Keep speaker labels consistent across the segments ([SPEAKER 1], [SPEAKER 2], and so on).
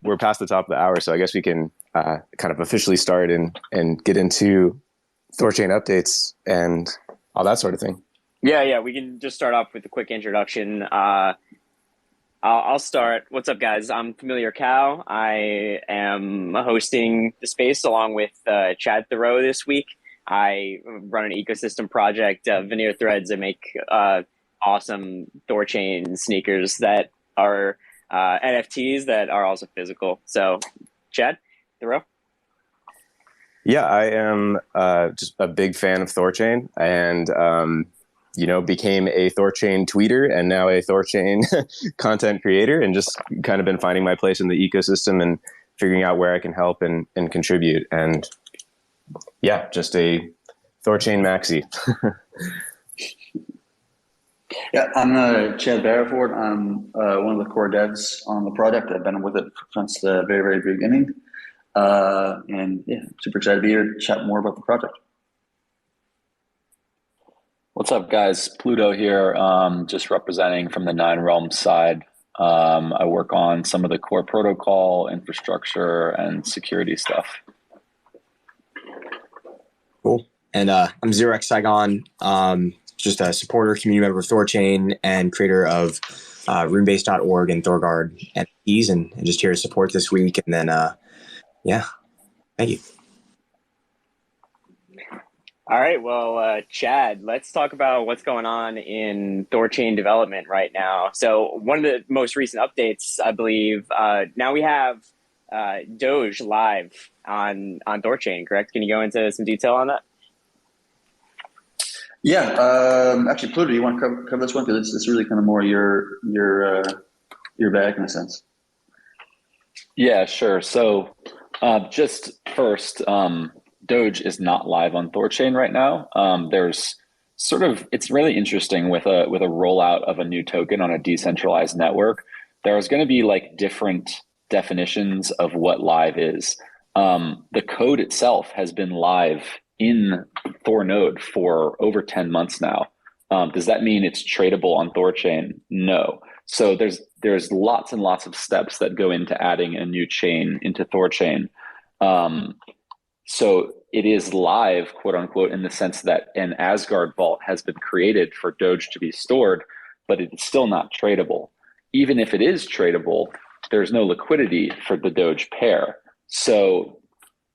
[SPEAKER 1] we're past the top of the hour, so I guess we can kind of officially start and get into THORChain updates and all that sort of thing.
[SPEAKER 2] Yeah, we can just start off with a quick introduction. I'll start. What's up, guys? I'm Familiar Cow. I am hosting the space along with Chad THOReau this week. I run an ecosystem project, Veneer Threads, and make awesome THORChain sneakers that are NFTs that are also physical. So, Chad THOReau?
[SPEAKER 1] Yeah, I am just a big fan of THORChain, and became a THORChain tweeter and now a THORChain content creator, and just kind of been finding my place in the ecosystem and figuring out where I can help and contribute. And yeah, just a THORChain maxi.
[SPEAKER 3] Yeah, I'm Chad Barraford. I'm one of the core devs on the project. I've been with it since the very, very beginning. And yeah, super excited to be here to chat more about the project.
[SPEAKER 4] What's up, guys? Pluto here, just representing from the Nine Realms side. I work on some of the core protocol, infrastructure, and security stuff.
[SPEAKER 5] Cool. And I'm Xerox Saigon, just a supporter, community member of THORChain, and creator of runebase.org and THORguard NFTs, and just here to support this week. And then, yeah, thank you.
[SPEAKER 2] All right, well, Chad, let's talk about what's going on in THORChain development right now. So one of the most recent updates, I believe, now we have Doge live on THORChain, correct? Can you go into some detail on that?
[SPEAKER 3] Yeah, actually, Pluto, do you want to cover this one? Because it's really kind of more your bag in a sense.
[SPEAKER 4] Yeah, sure. So just first, Doge is not live on THORChain right now. There's it's really interesting with a rollout of a new token on a decentralized network. There's going to be like different definitions of what live is. The code itself has been live in THORnode for over 10 months now. Does that mean it's tradable on THORChain? No. So there's lots and lots of steps that go into adding a new chain into THORChain. So it is live, quote unquote, in the sense that an Asgard vault has been created for Doge to be stored, but it's still not tradable. Even if it is tradable, there's no liquidity for the Doge pair. So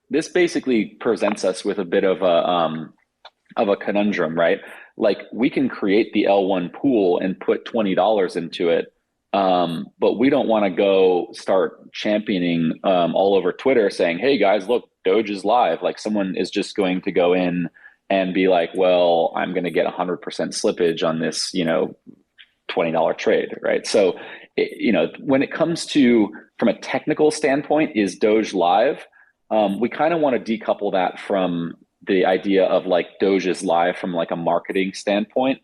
[SPEAKER 4] this basically presents us with a bit of a conundrum, right? Like, we can create the L1 pool and put $20 into it, but we don't want to go start championing all over Twitter saying, hey guys, look, Doge is live. Like, someone is just going to go in and be like, well, I'm going to get 100% slippage on this, $20 trade, right? So, when it comes to, from a technical standpoint, is Doge live? We kind of want to decouple that from the idea of like Doge is live from like a marketing standpoint.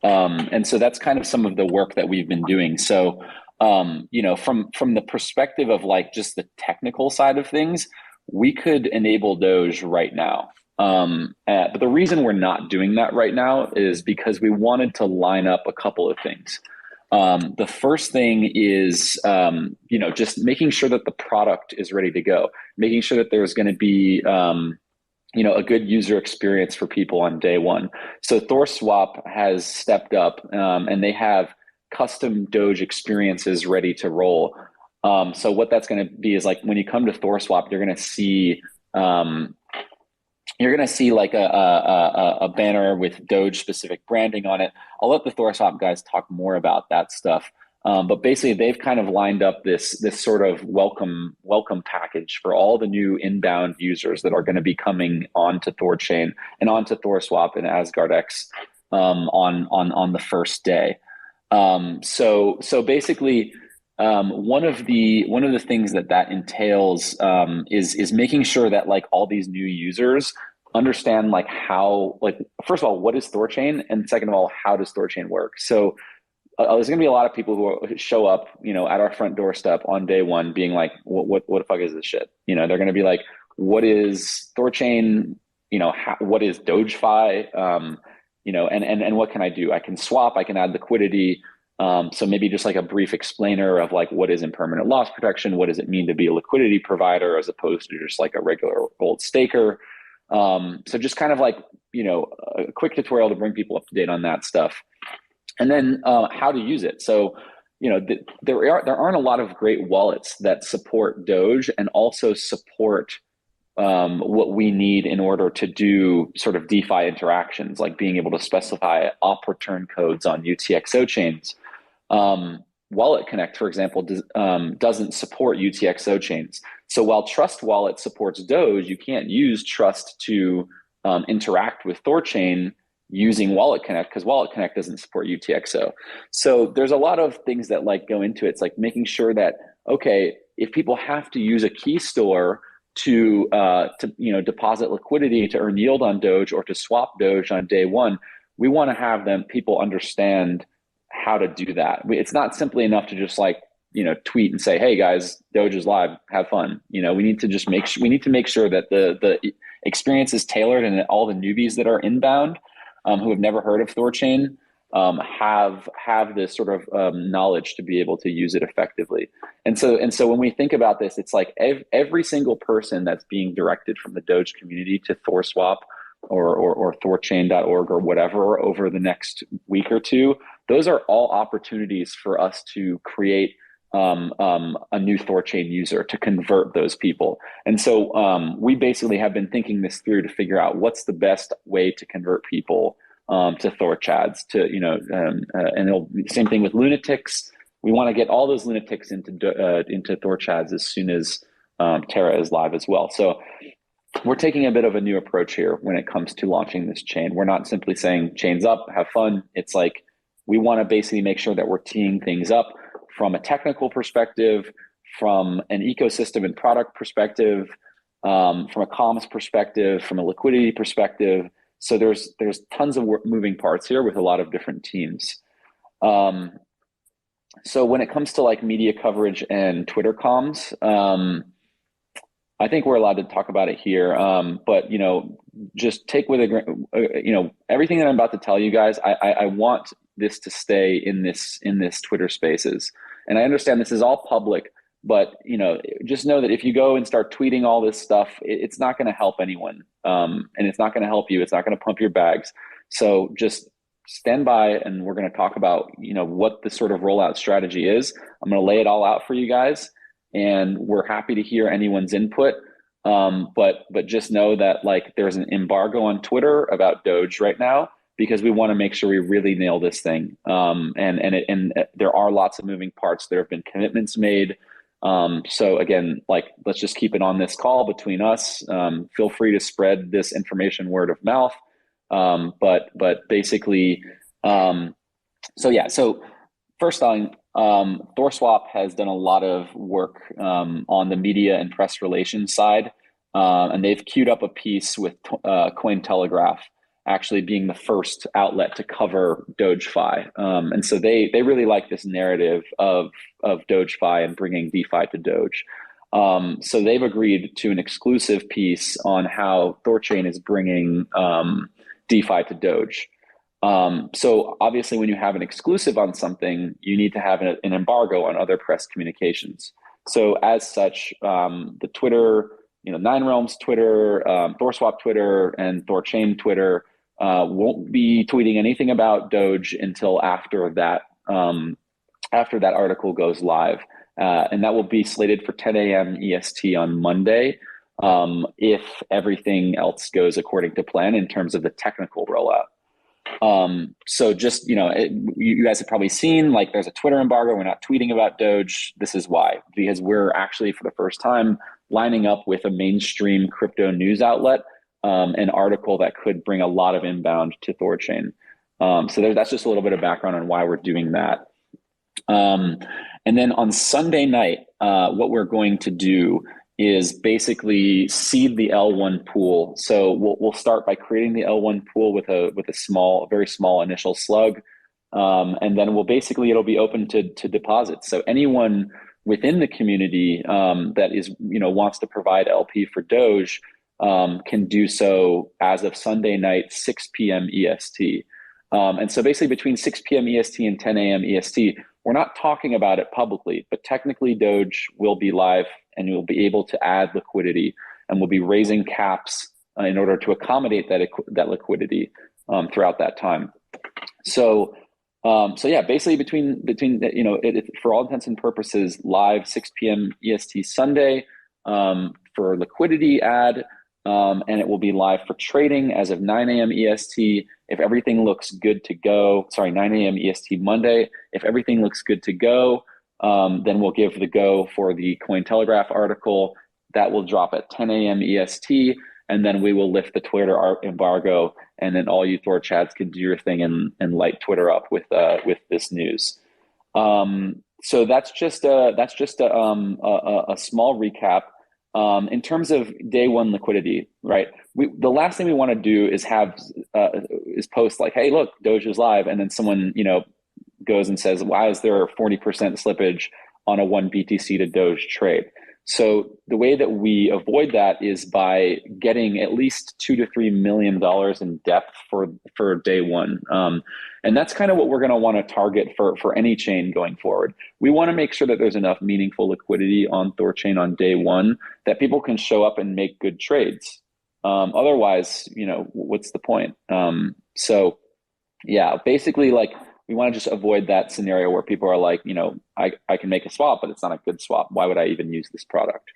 [SPEAKER 4] And so that's kind of some of the work that we've been doing. So, from the perspective of like just the technical side of things, we could enable Doge right now. But the reason we're not doing that right now is because we wanted to line up a couple of things. The first thing is, just making sure that the product is ready to go, making sure that there's going to be, a good user experience for people on day one. So THORswap has stepped up, and they have custom Doge experiences ready to roll. So what that's going to be is, like, when you come to THORswap, you're going to see like a banner with Doge specific branding on it. I'll let the THORswap guys talk more about that stuff. But basically, they've kind of lined up this sort of welcome package for all the new inbound users that are going to be coming onto THORChain and onto THORswap and AsgardX on the first day. So basically, one of the things that entails is making sure that, like, all these new users understand, like, how, like, first of all, what is THORChain, and second of all, how does THORChain work? So there's going to be a lot of people who show up, at our front doorstep on day one, being like, what the fuck is this shit? They're going to be like, what is THORChain? What is DogeFi? And what can I do? I can swap, I can add liquidity. So maybe just like a brief explainer of like, what is impermanent loss protection? What does it mean to be a liquidity provider as opposed to just like a regular old staker? So just kind of like, a quick tutorial to bring people up to date on that stuff. And then how to use it. So, there aren't a lot of great wallets that support Doge and also support what we need in order to do sort of DeFi interactions, like being able to specify op return codes on UTXO chains. Wallet Connect, for example, doesn't support UTXO chains. So while Trust Wallet supports Doge, you can't use Trust to interact with THORChain using Wallet Connect because Wallet Connect doesn't support UTXO. So there's a lot of things that like go into it. It's like making sure that, okay, if people have to use a key store to deposit liquidity to earn yield on Doge or to swap Doge on day one, we want to have people understand how to do that. It's not simply enough to just like, tweet and say, hey guys, Doge is live, have fun. We need to just make sure that the experience is tailored and that all the newbies that are inbound who have never heard of THORChain have this sort of knowledge to be able to use it effectively. And so when we think about this, it's like every single person that's being directed from the Doge community to THORSwap or THORChain.org or whatever over the next week or two, those are all opportunities for us to create a new THORChain user, to convert those people. And so we basically have been thinking this through to figure out what's the best way to convert people to THORChads, and it'll be the same thing with lunatics. We want to get all those lunatics into THORChads as soon as Terra is live as well. So we're taking a bit of a new approach here when it comes to launching this chain. We're not simply saying chains up, have fun. It's like we want to basically make sure that we're teeing things up from a technical perspective, from an ecosystem and product perspective, from a comms perspective, from a liquidity perspective. So there's tons of moving parts here with a lot of different teams. So when it comes to like media coverage and Twitter comms, I think we're allowed to talk about it here. But just take with everything that I'm about to tell you guys. I want this to stay in this Twitter Spaces, and I understand this is all public. But just know that if you go and start tweeting all this stuff, it's not going to help anyone, and it's not going to help you. It's not going to pump your bags. So just stand by, and we're going to talk about what the sort of rollout strategy is. I'm going to lay it all out for you guys, and we're happy to hear anyone's input. But just know that like there's an embargo on Twitter about Doge right now because we want to make sure we really nail this thing. And there are lots of moving parts. There have been commitments made. So again, like, let's just keep it on this call between us. Feel free to spread this information word of mouth. But basically, so first thing, THORSwap has done a lot of work, on the media and press relations side. And they've queued up a piece with, Cointelegraph actually being the first outlet to cover DogeFi. And so they really like this narrative of DogeFi and bringing DeFi to Doge. So they've agreed to an exclusive piece on how THORChain is bringing DeFi to Doge. So obviously when you have an exclusive on something, you need to have an embargo on other press communications. So as such, the Twitter, Nine Realms Twitter, THORSwap Twitter, and THORChain Twitter won't be tweeting anything about Doge until after that article goes live. And that will be slated for 10 a.m. EST on Monday, if everything else goes according to plan in terms of the technical rollout. So just, you guys have probably seen, like, there's a Twitter embargo. We're not tweeting about Doge. This is why, because we're actually for the first time lining up with a mainstream crypto news outlet, an article that could bring a lot of inbound to THORChain. So that's just a little bit of background on why we're doing that. And then on Sunday night, what we're going to do is basically seed the L1 pool. So we'll start by creating the L1 pool with a very small initial slug. And then it'll be open to deposits. So anyone within the community that is, wants to provide LP for Doge can do so as of Sunday night, 6 p.m. EST. And so basically between 6 p.m. EST and 10 a.m. EST, we're not talking about it publicly, but technically Doge will be live and you'll be able to add liquidity, and we'll be raising caps in order to accommodate that liquidity throughout that time. So yeah, basically between for all intents and purposes, live 6 p.m. EST Sunday for liquidity add, and it will be live for trading as of 9 a.m. EST. If everything looks good to go, 9 a.m. EST Monday. If everything looks good to go, then we'll give the go for the Cointelegraph article. That will drop at 10 a.m. EST, and then we will lift the Twitter embargo, and then all you Thor chads can do your thing and light Twitter up with this news. So that's just a small recap. In terms of day one liquidity, right? The last thing we want to do is post like, "Hey, look, Doge is live," and then someone goes and says, "Why is there 40% slippage on a 1 BTC to Doge trade?" So the way that we avoid that is by getting at least $2 to $3 million in depth for day one. And that's kind of what we're going to want to target for any chain going forward. We want to make sure that there's enough meaningful liquidity on THORChain on day one that people can show up and make good trades. Otherwise, what's the point? So yeah, basically like we want to just avoid that scenario where people are like, I can make a swap, but it's not a good swap. Why would I even use this product?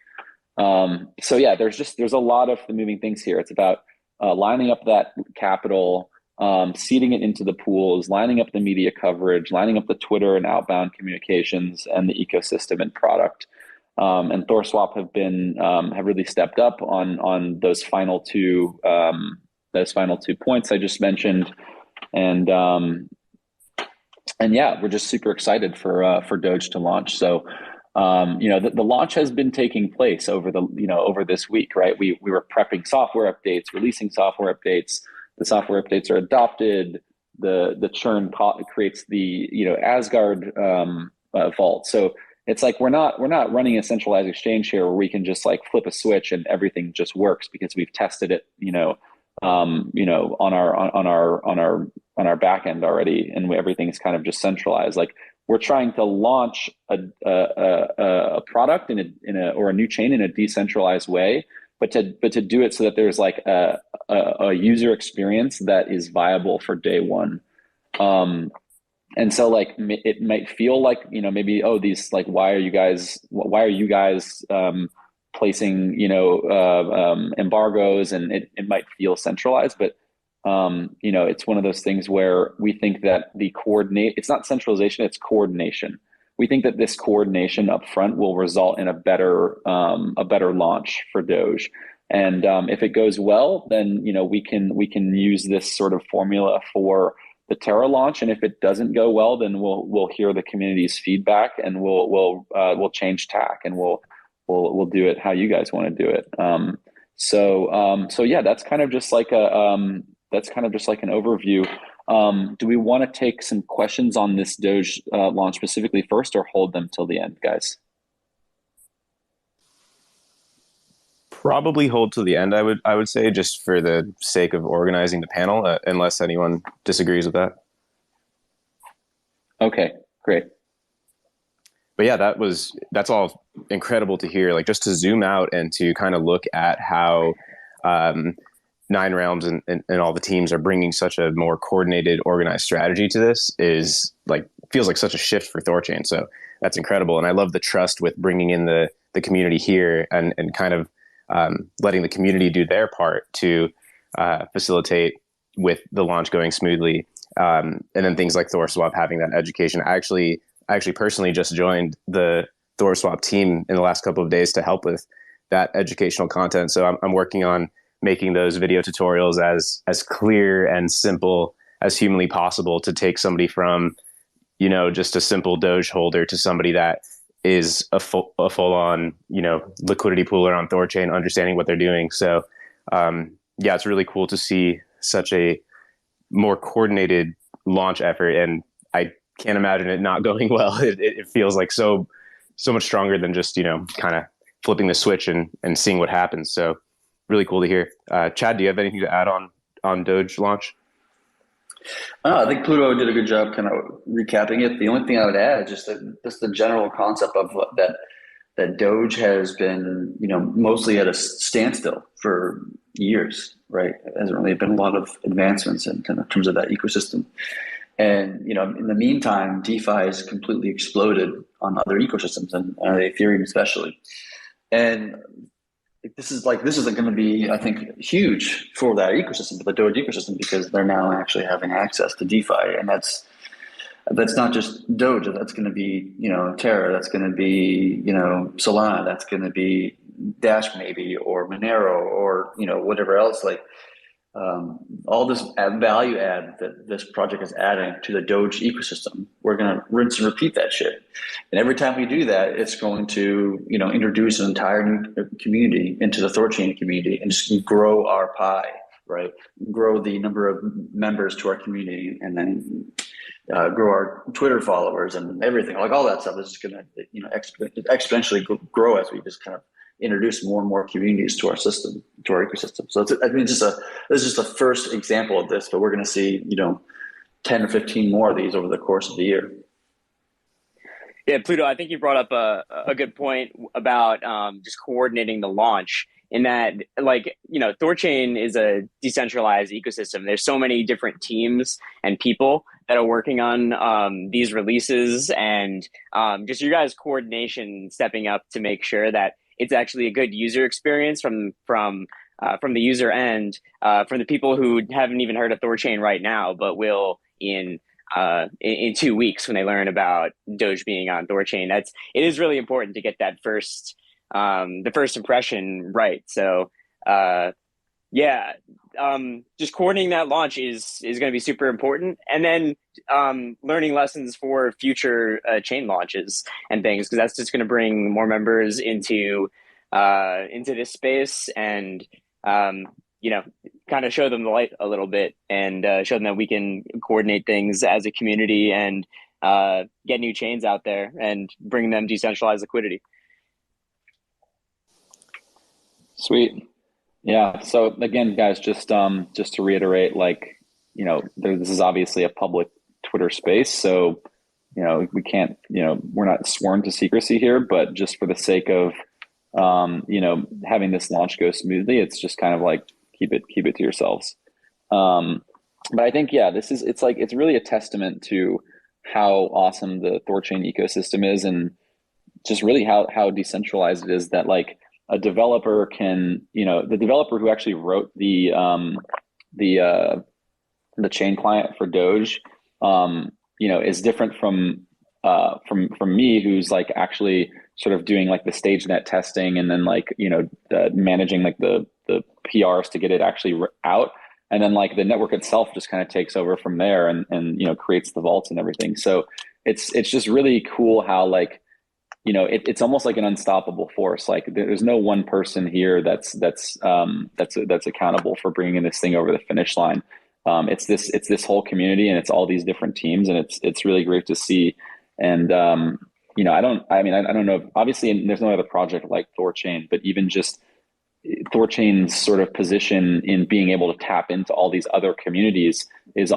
[SPEAKER 4] So yeah, there's a lot of the moving things here. It's about lining up that capital, seeding it into the pools, lining up the media coverage, lining up the Twitter and outbound communications and the ecosystem and product. And THORSwap have really stepped up on those final two points I just mentioned. And yeah, we're just super excited for Doge to launch. So, the launch has been taking place over this week, right? We were prepping software updates, releasing software updates. The software updates are adopted. The churn creates the Asgard vault. So it's like we're not running a centralized exchange here where we can just like flip a switch and everything just works because we've tested it, on our back end already, and everything's kind of just centralized. Like we're trying to launch a product or a new chain in a decentralized way, but to do it so that there's like a user experience that is viable for day one. And so like it might feel like maybe these like why are you guys placing embargoes, and it might feel centralized, but it's one of those things where we think that it's not centralization, it's coordination. We think that this coordination up front will result in a better launch for Doge. And if it goes well, then we can use this sort of formula for the Terra launch. And if it doesn't go well, then we'll hear the community's feedback, and we'll change tack, and we'll do it how you guys want to do it. So yeah, that's kind of just like an overview. Do we want to take some questions on this Doge launch specifically first, or hold them till the end, guys?
[SPEAKER 1] Probably hold to the end, I would say, just for the sake of organizing the panel, unless anyone disagrees with that.
[SPEAKER 4] Okay, great.
[SPEAKER 1] But yeah, that's all incredible to hear. Like, just to zoom out and to kind of look at how Nine Realms and all the teams are bringing such a more coordinated, organized strategy to this feels like such a shift for THORChain. So that's incredible. And I love the trust with bringing in the community here and kind of letting the community do their part to facilitate with the launch going smoothly. And then things like THORSwap having that education. I actually personally just joined the THORSwap team in the last couple of days to help with that educational content. So I'm working on making those video tutorials as clear and simple as humanly possible to take somebody from, just a simple Doge holder to somebody that is a full on, liquidity pooler on THORChain, understanding what they're doing. So yeah, it's really cool to see such a more coordinated launch effort, and I can't imagine it not going well. It feels like so much stronger than just, kind of flipping the switch and seeing what happens. So really cool to hear. Chad, do you have anything to add on Doge launch?
[SPEAKER 3] I think Pluto did a good job kind of recapping it. The only thing I would add is just the general concept of that Doge has been, mostly at a standstill for years, right? There hasn't really been a lot of advancements in terms of that ecosystem. And, in the meantime, DeFi has completely exploded on other ecosystems and Ethereum especially. And this isn't going to be, I think, huge for that ecosystem, for the Doge ecosystem, because they're now actually having access to DeFi. And that's not just Doge. That's going to be, Terra. That's going to be, Solana. That's going to be Dash maybe, or Monero, or whatever else. Like all this value add that this project is adding to the Doge ecosystem, we're going to rinse and repeat that shit. And every time we do that, it's going to, introduce an entire new community into the THORChain community and just grow our pie, right? Grow the number of members to our community, and then grow our Twitter followers and everything. Like all that stuff is just going to, exponentially grow as we just kind of introduce more and more communities to our system, to our ecosystem. So this is just a first example of this, but we're going to see, 10 or 15 more of these over the course of the year.
[SPEAKER 2] Yeah, Pluto, I think you brought up a good point about just coordinating the launch, in that, THORChain is a decentralized ecosystem. There's so many different teams and people that are working on these releases, and just your guys' coordination stepping up to make sure that it's actually a good user experience from the user end, from the people who haven't even heard of THORChain right now, but will in 2 weeks when they learn about Doge being on THORChain. It is really important to get that the first impression right. So just coordinating that launch is going to be super important, and then learning lessons for future chain launches and things, because that's just going to bring more members into this space, and kind of show them the light a little bit, and show them that we can coordinate things as a community and get new chains out there and bring them decentralized liquidity.
[SPEAKER 4] Sweet. Yeah. So again, guys, just to reiterate, this is obviously a public Twitter space, so we can't, we're not sworn to secrecy here, but just for the sake of having this launch go smoothly, it's just kind of like keep it to yourselves. But I think it's really a testament to how awesome the THORChain ecosystem is, and just really how decentralized it is, that a developer can, the developer who actually wrote the chain client for Doge, is different from me, who's actually sort of doing the stage net testing, and then managing the PRs to get it actually out. And then the network itself just kind of takes over from there, and creates the vaults and everything. So it's just really cool how it's almost like an unstoppable force. There's no one person here that's accountable for bringing this thing over the finish line. It's this whole community, and it's all these different teams, and it's really great to see. And I don't know. Obviously, there's no other project like THORChain, but even just THORChain's sort of position in being able to tap into all these other communities is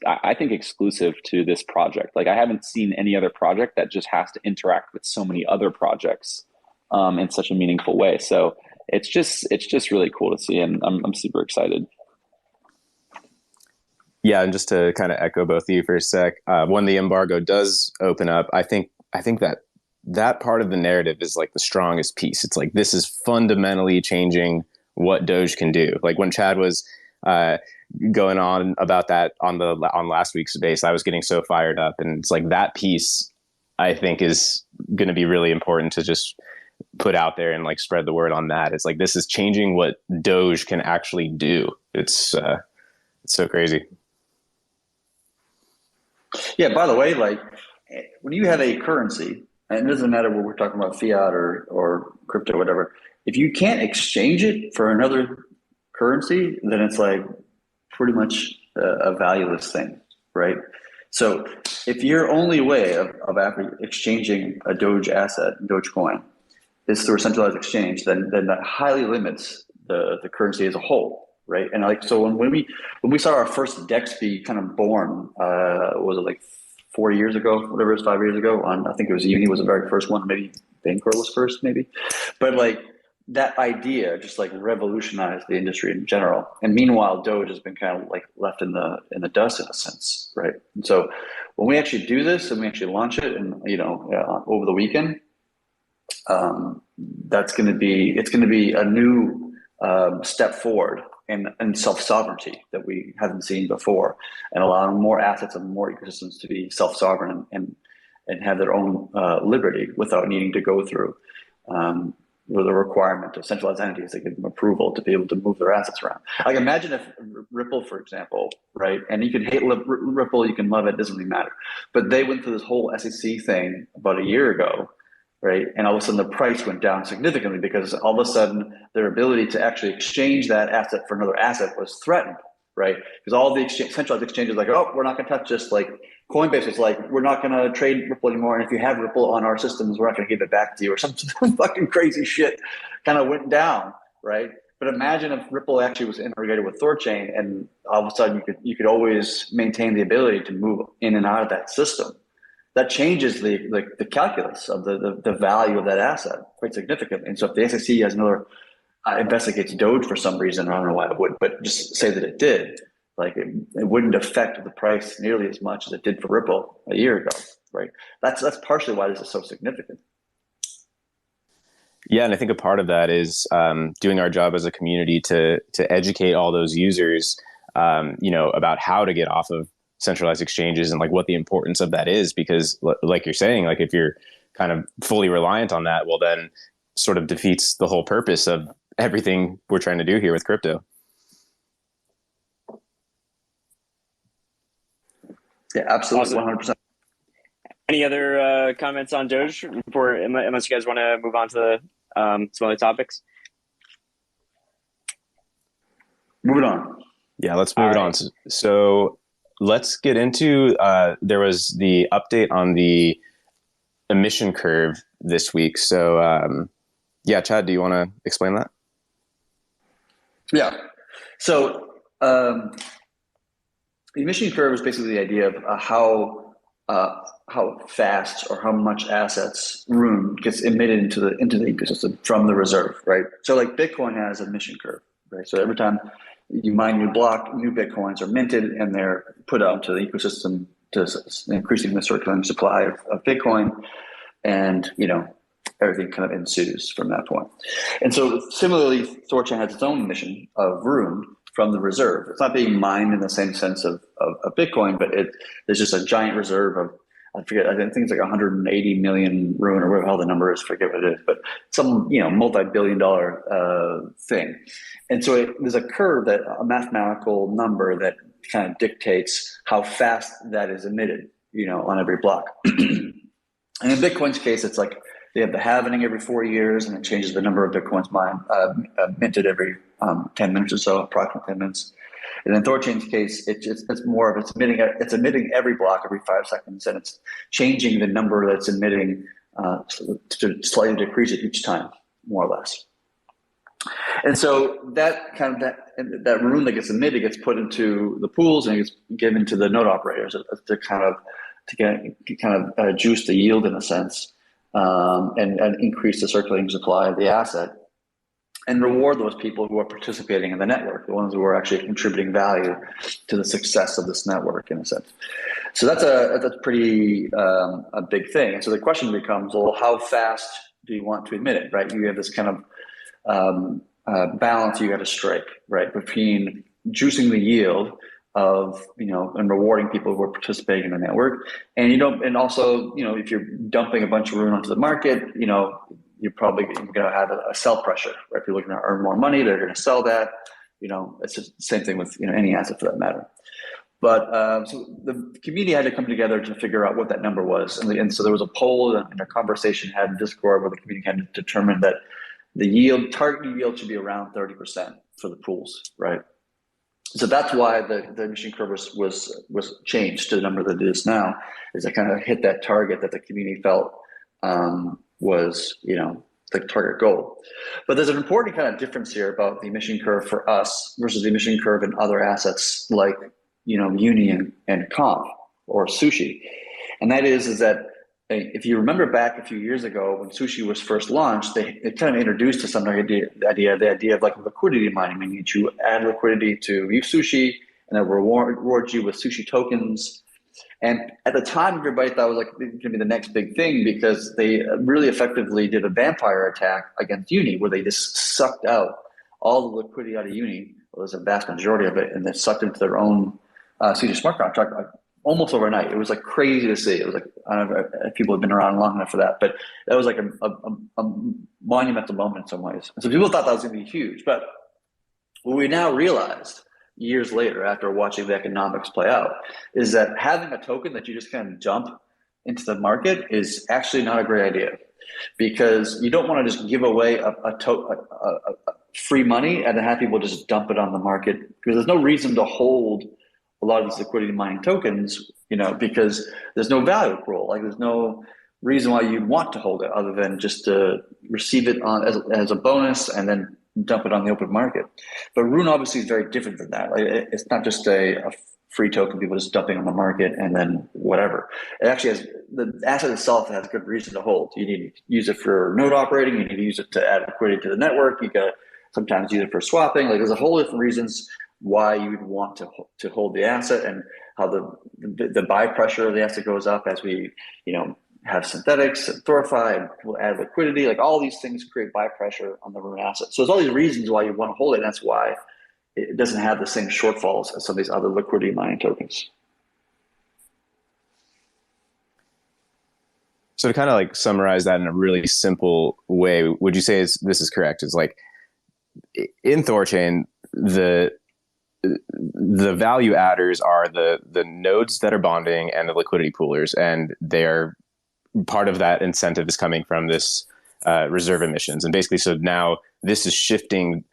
[SPEAKER 4] I think exclusive to this project. I haven't seen any other project that just has to interact with so many other projects in such a meaningful way. So it's just really cool to see, and I'm super excited.
[SPEAKER 1] Yeah, and just to kind of echo both of you for a sec, when the embargo does open up, I think that part of the narrative is the strongest piece. It's this is fundamentally changing what Doge can do. When Chad was going on about that on last week's space, I was getting so fired up, and it's that piece I think is going to be really important to just put out there and spread the word on that. It's this is changing what Doge can actually do. It's so crazy.
[SPEAKER 3] Yeah, by the way, when you have a currency, and it doesn't matter what we're talking about, fiat or crypto, whatever, if you can't exchange it for another currency, then it's pretty much a valueless thing, right? So if your only way of exchanging a Doge asset, Dogecoin, is through a centralized exchange, then that highly limits the currency as a whole, right? And like, so when we saw our first DEX be kind of born, was it like 4 years ago, whatever it was, 5 years ago? On, I think it was Uni was the very first one, maybe Bancor was first, maybe, but like that idea just like revolutionized the industry in general. And meanwhile, Doge has been kind of like left in the dust in a sense, right? And so when we actually do this and we actually launch it, and over the weekend, it's going to be a new step forward in self-sovereignty that we haven't seen before, and allowing more assets and more ecosystems to be self-sovereign and have their own liberty without needing to go through with a requirement of centralized entities that give them approval to be able to move their assets around. Like, imagine if Ripple, for example, right? And you can hate Ripple, you can love it, doesn't really matter. But they went through this whole SEC thing about a year ago, right? And all of a sudden the price went down significantly because all of a sudden their ability to actually exchange that asset for another asset was threatened, right? Because all the centralized exchanges like, oh, we're not going to touch this. Like Coinbase was like, we're not going to trade Ripple anymore. And if you have Ripple on our systems, we're not going to give it back to you, or some fucking crazy shit kind of went down, right? But imagine if Ripple actually was integrated with THORChain, and all of a sudden you could always maintain the ability to move in and out of that system. That changes the calculus of the value of that asset quite significantly. And so if the SEC has another investigates Doge for some reason, I don't know why it would, but just say that it did, like it wouldn't affect the price nearly as much as it did for Ripple a year ago, right? That's partially why this is so significant.
[SPEAKER 1] Yeah, and I think a part of that is doing our job as a community to educate all those users, about how to get off of centralized exchanges and like what the importance of that is. Because like you're saying, like if you're kind of fully reliant on that, well, then sort of defeats the whole purpose of everything we're trying to do here with crypto.
[SPEAKER 3] Yeah, absolutely, 100%.
[SPEAKER 2] Any other comments on Doge before, unless you guys want to move on to some other topics?
[SPEAKER 3] Moving on.
[SPEAKER 1] Yeah, let's move it on. So let's get into, there was the update on the emission curve this week. So yeah, Chad, do you want to explain that?
[SPEAKER 3] Yeah. So the emission curve is basically the idea of how fast or how much assets room gets emitted into the ecosystem from the reserve, right? So like Bitcoin has a emission curve, right? So every time you mine new block, new Bitcoins are minted and they're put out into the ecosystem to increasing the circulating supply of Bitcoin, and everything kind of ensues from that point. And so similarly, THORChain has its own emission of room from the reserve. It's not being mined in the same sense of Bitcoin, but there's just a giant reserve of, I think it's like 180 million rune, or whatever the hell the number is, forget what it is, but some multi-billion-dollar thing. And so there's a curve, a mathematical number that kind of dictates how fast that is emitted, on every block. And in Bitcoin's case, it's like they have the halvening every 4 years, and it changes the number of Bitcoins minted every 10 minutes or so, approximately 10 minutes. And in THORChain's case, it's more of it's emitting every block every 5 seconds, and it's changing the number that's emitting to slightly decrease it each time, more or less. And so that room that gets emitted gets put into the pools and it gets given to the node operators to kind of juice the yield in a sense, and increase the circulating supply of the asset, and reward those people who are participating in the network, the ones who are actually contributing value to the success of this network in a sense. So that's pretty a big thing. And so the question becomes, well, how fast do you want to emit it, right? You have this kind of balance you got to strike, right, between juicing the yield of and rewarding people who are participating in the network, and also if you're dumping a bunch of rune onto the market, you're probably going to have a sell pressure, right? People are going to earn more money, they're going to sell that. It's just the same thing with any asset for that matter. But so the community had to come together to figure out what that number was, and so there was a poll and a conversation had in Discord where the community had to determine that the target yield should be around 30% for the pools, right? So that's why the emission curve was changed to the number that it is now, is to kind of hit that target that the community felt was the target goal. But there's an important kind of difference here about the emission curve for us versus the emission curve in other assets like, Uni and Comp or Sushi. And that is that if you remember back a few years ago when Sushi was first launched, they kind of introduced to some the idea of like liquidity mining, meaning you add liquidity to use Sushi and then reward you with Sushi tokens. And at the time, everybody thought it was like going to be the next big thing because they really effectively did a vampire attack against Uni, where they just sucked out all the liquidity out of Uni. It was a vast majority of it, and then sucked into their own Sushi smart contract almost overnight. It was like crazy to see. It was like, I don't know if people have been around long enough for that, but that was like a monumental moment in some ways. And so people thought that was going to be huge. But what we now realized years later, after watching the economics play out, is that having a token that you just kind of dump into the market is actually not a great idea, because you don't want to just give away a free money and then have people just dump it on the market, because there's no reason to hold a lot of these liquidity mining tokens, because there's no value accrual. Like there's no reason why you'd want to hold it other than just to receive it on as a bonus and then dump it on the open market. But Rune obviously is very different than that. Like it's not just a free token people just dumping on the market and then whatever. It actually has, the asset itself has good reason to hold. You need to use it for node operating. You need to use it to add liquidity to the network. You got to sometimes use it for swapping. Like there's a whole different reasons why you would want to hold the asset, and how the buy pressure of the asset goes up as we have synthetics and THORify, and we'll add liquidity. Like all these things create buy pressure on the Rune asset. So there's all these reasons why you want to hold it, and that's why it doesn't have the same shortfalls as some of these other liquidity mining tokens.
[SPEAKER 1] So to kind of like summarize that in a really simple way, would you say this is correct? It's like in THORChain, the value adders are the nodes that are bonding and the liquidity poolers, and they're part of that incentive is coming from this reserve emissions. And basically, so now this is shifting,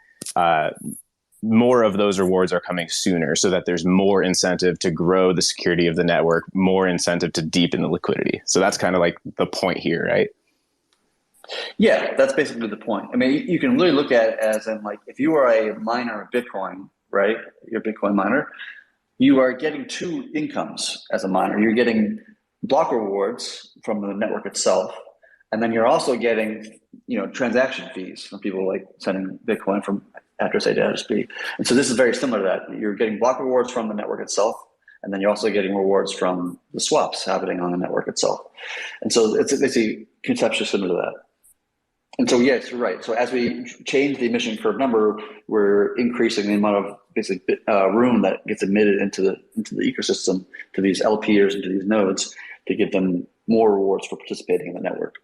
[SPEAKER 1] more of those rewards are coming sooner, so that there's more incentive to grow the security of the network, more incentive to deepen the liquidity. So that's kind of like the point here, right?
[SPEAKER 3] Yeah, that's basically the point. I mean, you can really look at it as in like, if you are a miner of Bitcoin, right? You're a Bitcoin miner, you are getting two incomes as a miner. You're getting block rewards from the network itself, and then you're also getting, transaction fees from people like sending Bitcoin from address A to address B. And so this is very similar to that. You're getting block rewards from the network itself, and then you're also getting rewards from the swaps happening on the network itself. And so it's conceptually similar to that. And so, yes, you're right. So as we change the emission curve number, we're increasing the amount of basically Rune that gets emitted into the ecosystem, to these LPers and to these nodes, to give them more rewards for participating in the network.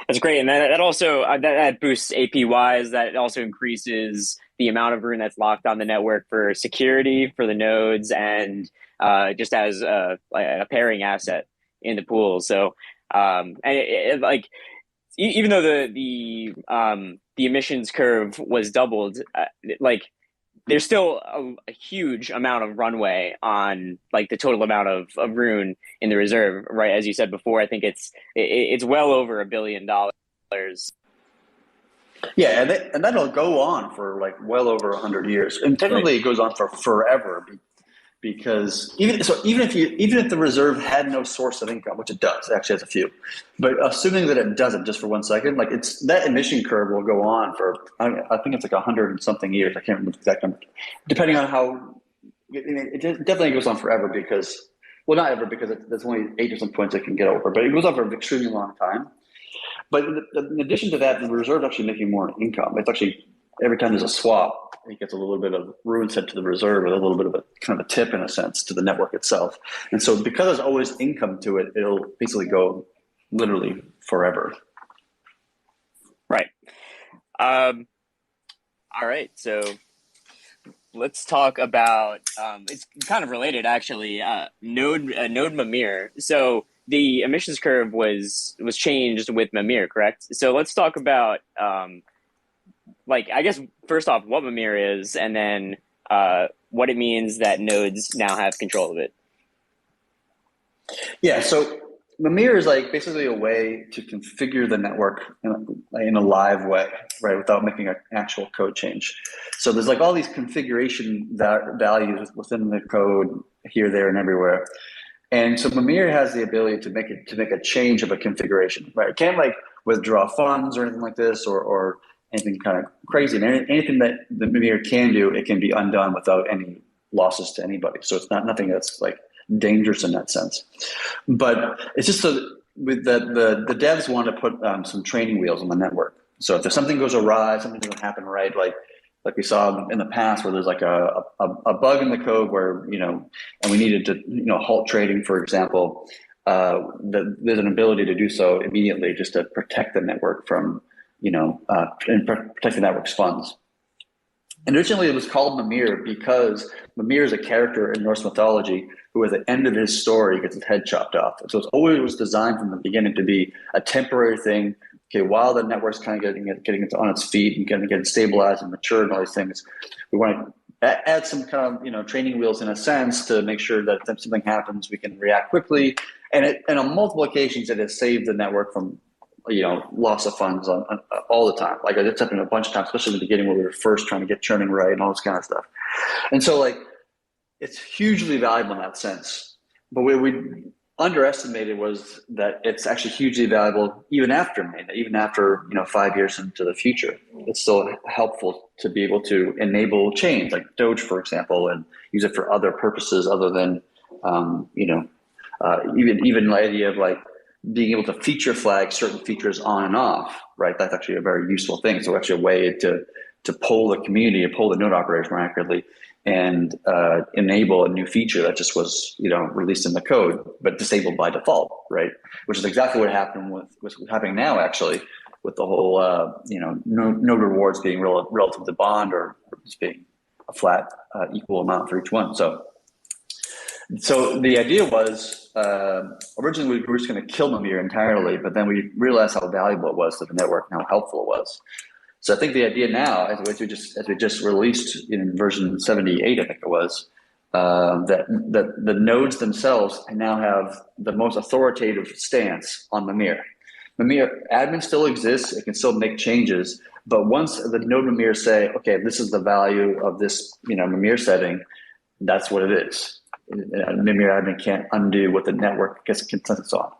[SPEAKER 2] That's great, and that also that boosts APYs. That also increases the amount of Rune that's locked on the network for security for the nodes, and just as a pairing asset in the pool. So. And like, even though the emissions curve was doubled, like there's still a huge amount of runway on like the total amount of Rune in the reserve, right? As you said before, I think it's well over $1 billion.
[SPEAKER 3] Yeah, and that'll go on for like well over 100 years, and technically it goes on for forever. Because even if the reserve had no source of income, which it does, it actually has a few, but assuming that it doesn't, just for 1 second, like that emission curve will go on for, I think it's like 100 and something years. I can't remember the exact number, depending on how. It definitely goes on forever, because, well, not ever, because there's only 8 or some points it can get over, but it goes on for an extremely long time. But in addition to that, the reserve is actually making more income. It's actually, every time there's a swap, it gets a little bit of Rune sent to the reserve, with a little bit of a kind of a tip, in a sense, to the network itself. And so because there's always income to it, it'll basically go literally forever.
[SPEAKER 2] Right. All right. So let's talk about, it's kind of related, actually, node Mimir. So the emissions curve was changed with Mimir, correct? So let's talk about, like, I guess, first off, what Mimir is, and then what it means that nodes now have control of it.
[SPEAKER 3] Yeah, so Mimir is like basically a way to configure the network in a live way, right, without making an actual code change. So there's like all these configuration values within the code here, there, and everywhere. And so Mimir has the ability to make a change of a configuration, right? It can't like withdraw funds or anything like this, or anything kind of crazy. And anything that the Mimir can do, it can be undone without any losses to anybody. So it's nothing that's like dangerous in that sense. But it's just with the devs want to put some training wheels on the network. So if there's something goes awry, something doesn't happen right, like we saw in the past where there's like a bug in the code where, and we needed to, halt trading, for example, there's an ability to do so immediately just to protect the network from, and protect the network's funds. And originally it was called Mimir because Mimir is a character in Norse mythology who at the end of his story gets his head chopped off. So it's always was designed from the beginning to be a temporary thing. Okay, while the network's kind of getting it on its feet and getting stabilized and mature and all these things, we want to add some kind of training wheels in a sense to make sure that if something happens, we can react quickly. And on multiple occasions, it has saved the network from loss of funds on all the time. Like it's happened a bunch of times, especially in the beginning where we were first trying to get churning right and all this kind of stuff. And so like it's hugely valuable in that sense. But what we underestimated was that it's actually hugely valuable even after 5 years into the future. It's still helpful to be able to enable chains like Doge, for example, and use it for other purposes other than even the idea of like being able to feature flag certain features on and off, right? That's actually a very useful thing. So actually a way to poll the community, poll the node operators more accurately, and enable a new feature that just was released in the code but disabled by default, right? Which is exactly what happened with what's happening now, actually, with the whole node rewards being relative to bond or just being a flat equal amount for each one. So the idea was originally we were just going to kill Mimir entirely, but then we realized how valuable it was to the network and how helpful it was. So I think the idea now, as we just released in version 78, I think it was, that the nodes themselves now have the most authoritative stance on Mimir. Mimir admin still exists; it can still make changes, but once the node Mimir say, "Okay, this is the value of this Mimir setting," that's what it is. Mimir admin can't undo what the network gets consensus on.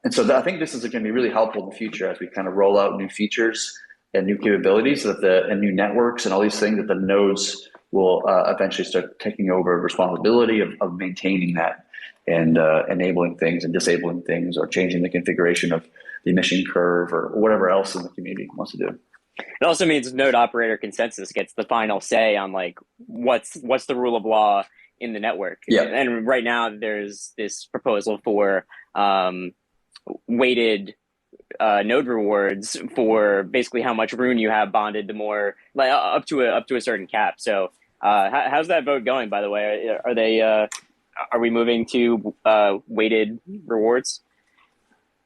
[SPEAKER 3] And so I think this is going to be really helpful in the future as we kind of roll out new features and new capabilities and new networks and all these things, that the nodes will eventually start taking over responsibility of maintaining that and enabling things and disabling things or changing the configuration of the emission curve or whatever else in the community wants to do.
[SPEAKER 2] It also means node operator consensus gets the final say on like what's the rule of law in the network.
[SPEAKER 3] Yeah.
[SPEAKER 2] And right now there's this proposal for weighted node rewards for basically how much rune you have bonded to more, like up to a certain cap. So how's that vote going, by the way? Are we moving to weighted rewards?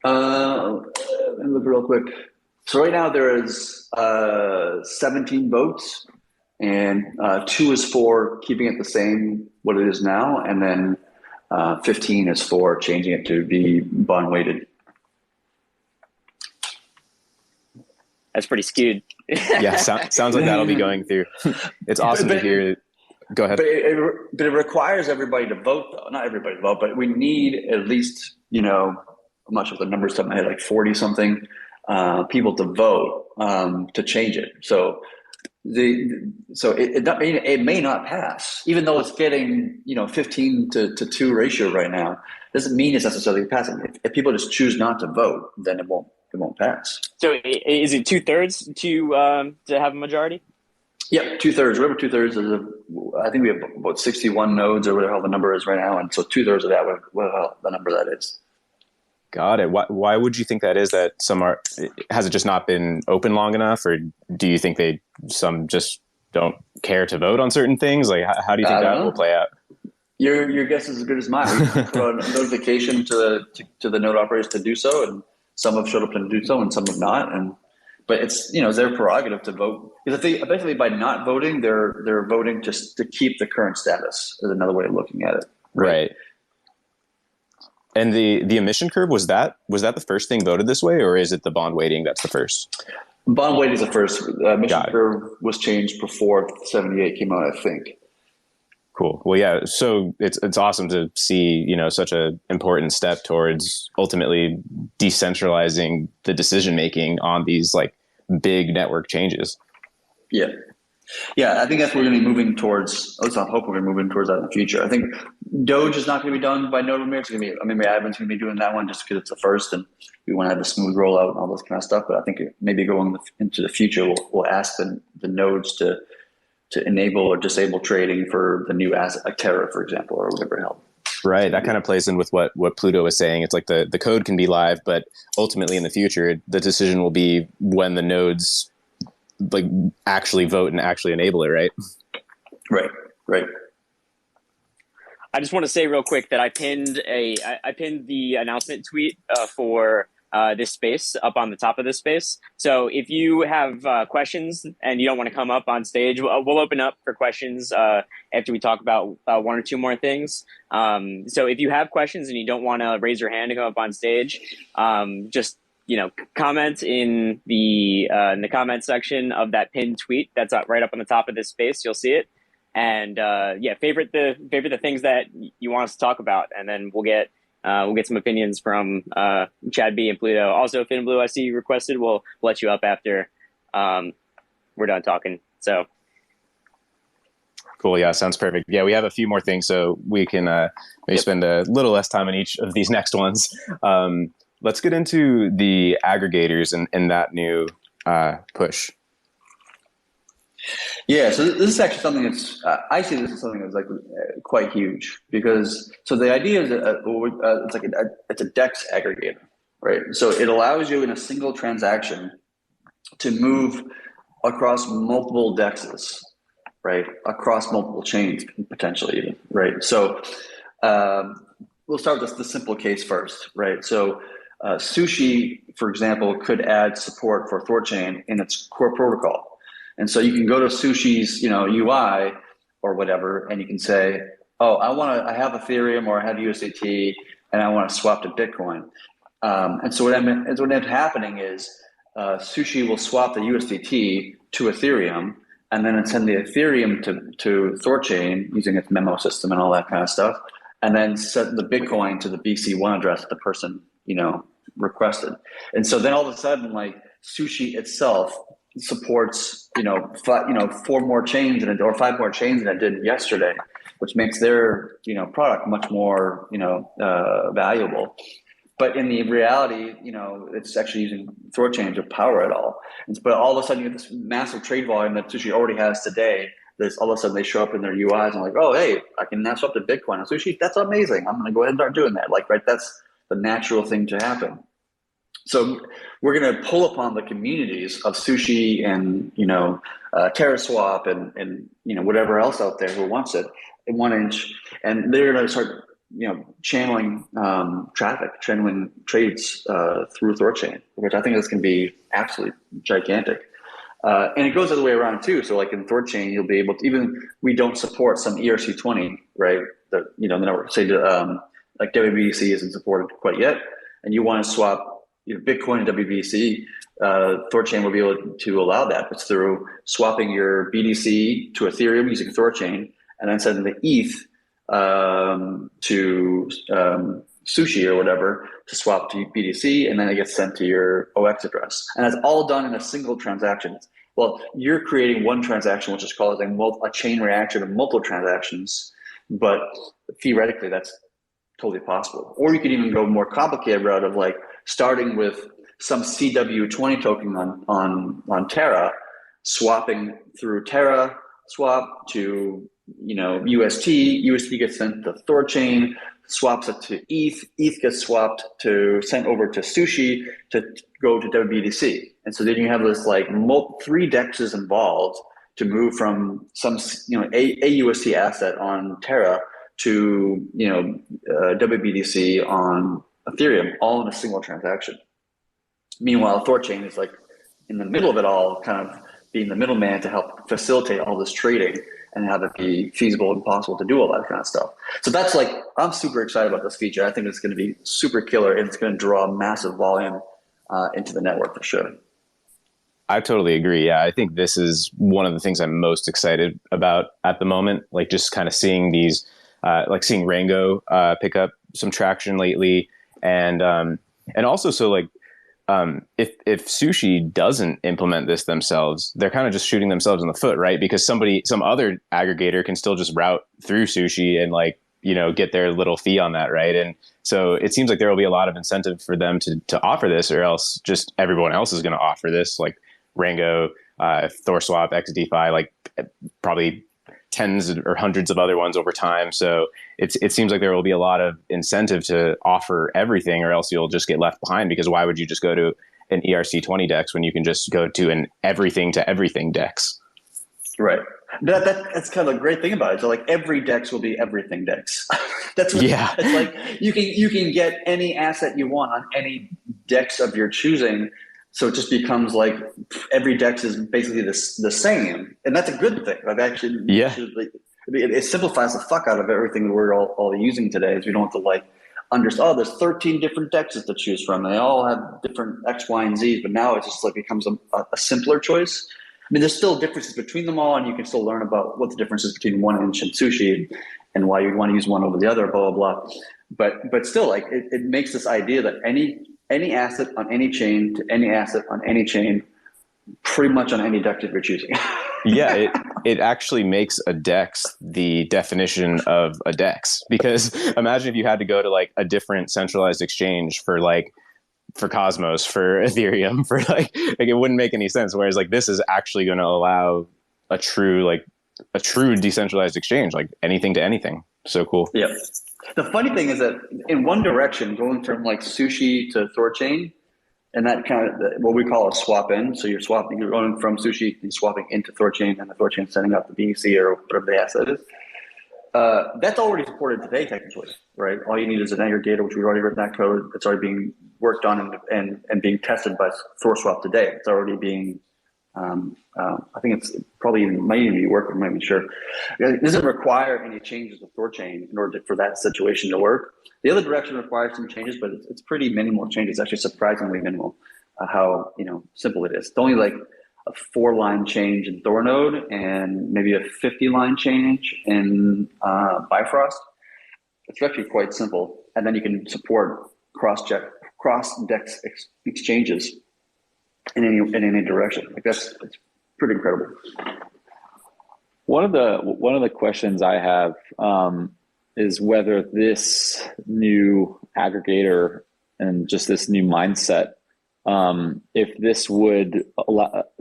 [SPEAKER 3] Let me look real quick. So right now there is 17 votes, and 2 is for keeping it the same what it is now, and then 15 is for changing it to be bond weighted.
[SPEAKER 2] That's pretty skewed.
[SPEAKER 1] Yeah, sounds like that'll be going through. It's awesome to hear. Go ahead.
[SPEAKER 3] But it requires everybody to vote, though. Not everybody to vote, but we need at least, I'm not sure what the numbers top of my head, like 40 something people to vote to change it. So it may not pass, even though it's getting 15 to 2 ratio right now. Doesn't mean it's necessarily passing. If people just choose not to vote, then it won't pass.
[SPEAKER 2] So is it 2/3 to have a majority?
[SPEAKER 3] Yeah, 2/3. Whatever 2/3 is, I think we have about 61 nodes or whatever the number is right now, and so 2/3 of that, whatever the number that is.
[SPEAKER 1] Got it. Why would you think that is? That has it just not been open long enough, or do you think some just don't care to vote on certain things? Like, how do you think that will play out?
[SPEAKER 3] Your guess is as good as mine. We put a notification to the node operators to do so, and some have showed up to do so, and some have not. But it's their prerogative to vote, because basically by not voting, they're voting just to keep the current status. Is another way of looking at it.
[SPEAKER 1] Right. And the emission curve, was that the first thing voted this way, or is it the bond weighting that's the first?
[SPEAKER 3] Bond weighting is the first. Emission curve was changed before 78 came out, I think.
[SPEAKER 1] Cool. Well, yeah. So it's awesome to see, you know, such a important step towards ultimately decentralizing the decision making on these like big network changes.
[SPEAKER 3] Yeah. Yeah, I think that's what we're going to be moving towards. At least I hope we're going to be moving towards that in the future. I think Doge is not going to be done by node emitters. It's going to be, I mean, Admin's going to be doing that one just because it's the first and we want to have a smooth rollout and all this kind of stuff. But I think maybe going into the future, we'll ask the nodes to enable or disable trading for the new asset, like Terra, for example, or whatever hell.
[SPEAKER 1] Right. That kind of plays in with what Pluto is saying. It's like the code can be live, but ultimately in the future, the decision will be when the nodes like actually vote and actually enable it, right?
[SPEAKER 3] Right.
[SPEAKER 2] I just want to say real quick that I pinned the announcement tweet for this space up on the top of this space. So if you have questions and you don't want to come up on stage, we'll open up for questions after we talk about one or two more things. So if you have questions and you don't want to raise your hand to come up on stage, just comment in the comment section of that pinned tweet that's right up on the top of this space. You'll see it. And favorite the things that you want us to talk about, and then we'll get some opinions from Chad B and Pluto. Also, Finn Blue, I see you requested. We'll let you up after we're done talking. So
[SPEAKER 1] cool. Yeah, sounds perfect. Yeah, we have a few more things, so we can maybe spend a little less time on each of these next ones. Let's get into the aggregators and that new push.
[SPEAKER 3] Yeah, so this is actually something that's, I see this as something that's like quite huge because, so the idea is that it's a DEX aggregator, right? So it allows you in a single transaction to move across multiple DEXs, right? Across multiple chains, potentially even, right? So we'll start with the simple case first, right? So Sushi, for example, could add support for THORChain in its core protocol. And so you can go to Sushi's, UI or whatever, and you can say, oh, I have Ethereum or I have USDT and I want to swap to Bitcoin. And so what ends up happening is Sushi will swap the USDT to Ethereum and then send the Ethereum to THORChain using its memo system and all that kind of stuff, and then set the Bitcoin to the BC1 address that the person, requested. And so then all of a sudden, like Sushi itself supports, 4 more chains or 5 more chains than it did yesterday, which makes their, product much more, valuable. But in the reality, it's actually using THORChain to power it all. But all of a sudden you get this massive trade volume that Sushi already has today. All of a sudden they show up in their UIs and like, oh, hey, I can now swap to Bitcoin. And Sushi, that's amazing. I'm going to go ahead and start doing that. Like, right, that's the natural thing to happen. So we're going to pull upon the communities of Sushi and, TerraSwap and whatever else out there who wants it in 1 inch. And they're going to start, channeling traffic, channeling trades through THORChain, which I think is going to be absolutely gigantic. And it goes the other way around too. So like in THORChain, you'll be able to, even we don't support some ERC20, right? The network, say like WBDC isn't supported quite yet, and you want to swap Bitcoin and WBDC, THORChain will be able to allow that. It's through swapping your BDC to Ethereum using THORChain, and then sending the ETH to Sushi or whatever to swap to BDC, and then it gets sent to your OX address. And that's all done in a single transaction. Well, you're creating one transaction, which is called a chain reaction of multiple transactions, but theoretically that's totally possible. Or you could even go more complicated route of like starting with some CW20 token on Terra, swapping through Terra swap to UST gets sent to THORChain, swaps it to ETH gets sent over to Sushi to go to WBDC. And so then you have this like 3 DEXs involved to move from some a UST asset on Terra to WBDC on Ethereum, all in a single transaction. Meanwhile, THORChain is like in the middle of it all, kind of being the middleman to help facilitate all this trading and have it be feasible and possible to do all that kind of stuff. So that's like, I'm super excited about this feature. I think it's going to be super killer, and it's going to draw massive volume into the network for sure.
[SPEAKER 1] I totally agree. Yeah, I think this is one of the things I'm most excited about at the moment. Like just kind of seeing these, like seeing Rango pick up some traction lately, and also so like if Sushi doesn't implement this themselves, they're kind of just shooting themselves in the foot, right? Because some other aggregator can still just route through Sushi and like, you know, get their little fee on that, right? And so it seems like there will be a lot of incentive for them to offer this, or else just everyone else is going to offer this, like Rango, THORswap, XDeFi, like probably tens or hundreds of other ones over time. So it seems like there will be a lot of incentive to offer everything, or else you'll just get left behind, because why would you just go to an ERC20 DEX when you can just go to an everything to everything DEX?
[SPEAKER 3] Right. That's kind of the great thing about it. So like every DEX will be everything DEX. That's what,
[SPEAKER 1] yeah.
[SPEAKER 3] It's like you can get any asset you want on any DEX of your choosing. So it just becomes like every DEX is basically the same, and that's a good thing. Like actually,
[SPEAKER 1] yeah,
[SPEAKER 3] it simplifies the fuck out of everything we're all using today. Is we don't have to like understand. Oh, there's 13 different DEXs to choose from. They all have different X, Y, and Z's. But now it just like becomes a simpler choice. I mean, there's still differences between them all, and you can still learn about what the difference is between 1inch and Sushi, and why you want to use one over the other. Blah blah blah. But still, like it makes this idea that any asset on any chain to any asset on any chain, pretty much on any DEX you're choosing.
[SPEAKER 1] yeah, it actually makes a DEX the definition of a DEX, because imagine if you had to go to like a different centralized exchange for Cosmos, for Ethereum, for like it wouldn't make any sense. Whereas like this is actually going to allow a true decentralized exchange, like anything to anything. So cool.
[SPEAKER 3] Yeah. The funny thing is that in one direction, going from like Sushi to THORChain, and that kind of what we call a swap in. So you're going from Sushi and swapping into THORChain, and the THORChain setting up the BEC or whatever the asset is. That's already supported today, technically, right? All you need is an aggregator, which we've already written that code. It's already being worked on and being tested by THORswap today. It's already being, I think it's probably might even be working, I'm not even sure. It doesn't require any changes to THORChain in order for that situation to work. The other direction requires some changes, but it's pretty minimal changes, actually surprisingly minimal, how simple it is. It's only like a 4-line change in THORnode and maybe a 50-line change in Bifrost. It's actually quite simple. And then you can support cross-DEX exchanges in any direction. Like it's pretty incredible.
[SPEAKER 4] One of the questions I have is whether this new aggregator and just this new mindset, if this would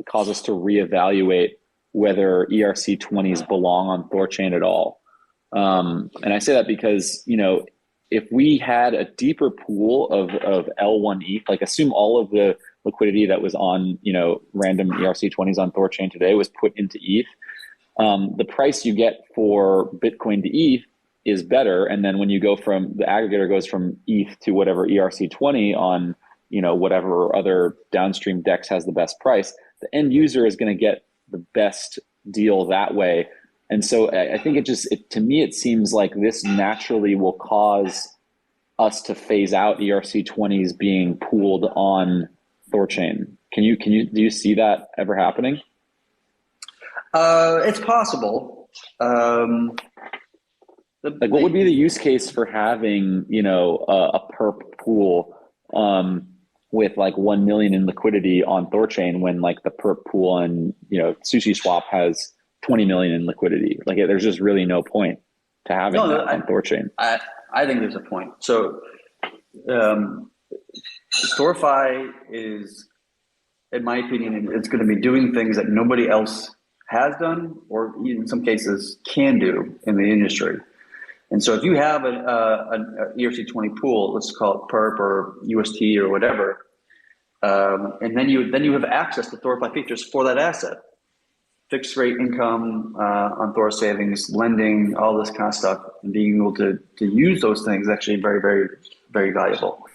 [SPEAKER 4] cause us to reevaluate whether ERC20s belong on THORChain at all. And I say that because, if we had a deeper pool of L1 ETH, like assume all of the liquidity that was on, random ERC20s on THORChain today was put into ETH, the price you get for Bitcoin to ETH is better. And then when you go from the aggregator goes from ETH to whatever ERC20 on, whatever other downstream DEX has the best price, the end user is going to get the best deal that way. And so I think to me, it seems like this naturally will cause us to phase out ERC20s being pooled on THORChain. Do you see that ever happening?
[SPEAKER 3] It's possible.
[SPEAKER 4] What would be the use case for having, a perp pool with like 1 million in liquidity on THORChain when like the perp pool on, SushiSwap has 20 million in liquidity? Like there's just really no point to having that on THORChain.
[SPEAKER 3] I think there's a point. So THORFi is, in my opinion, it's going to be doing things that nobody else has done, or in some cases can do in the industry. And so if you have an ERC20 pool, let's call it perp or UST or whatever, and then you have access to THORFi features for that asset. Fixed rate income on Thor savings, lending, all this kind of stuff, and being able to use those things is actually very, very, very valuable.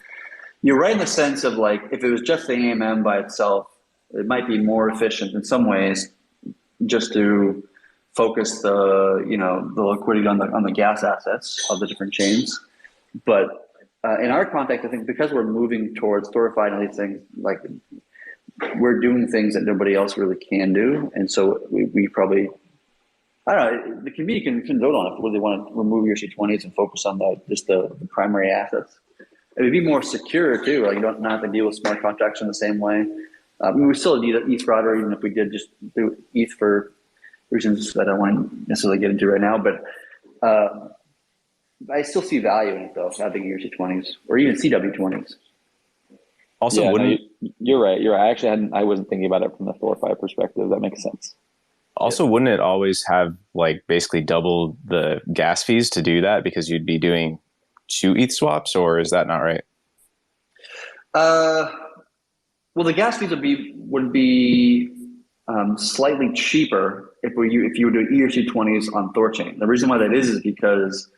[SPEAKER 3] You're right in the sense of like, if it was just the AMM by itself, it might be more efficient in some ways just to focus the liquidity on the gas assets of the different chains. But in our context, I think because we're moving towards THORify and all these things, like we're doing things that nobody else really can do, and so we probably, I don't know, the community can vote on it whether they want to remove ERC20s and focus on just the primary assets. It would be more secure too. Like you don't have to deal with smart contracts in the same way. We still need an ETH router, even if we did just do ETH for reasons that I don't want to necessarily get into right now. But I still see value in it though, having ERC20s or even CW20s.
[SPEAKER 1] Also,
[SPEAKER 4] you're right. I wasn't thinking about it from the THORify perspective. That makes sense.
[SPEAKER 1] Also, wouldn't it always have like basically double the gas fees to do that because you'd be doing 2 ETH swaps, or is that not right?
[SPEAKER 3] Well, the gas fees would be slightly cheaper if you were doing ERC20s on THORChain. The reason why that is because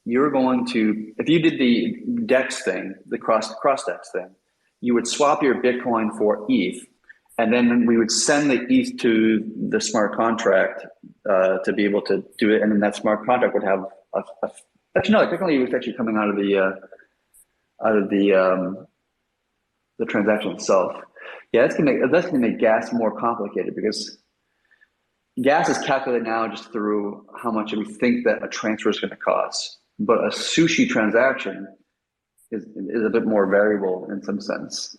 [SPEAKER 3] you're going to, if you did the DEX thing, the cross DEX thing, you would swap your Bitcoin for ETH, and then we would send the ETH to the smart contract to be able to do it, and then that smart contract would have actually no, technically it was actually coming out of the transaction itself. Yeah, that's gonna make gas more complicated because gas is calculated now just through how much we think that a transfer is going to cost. But a sushi transaction is a bit more variable in some sense.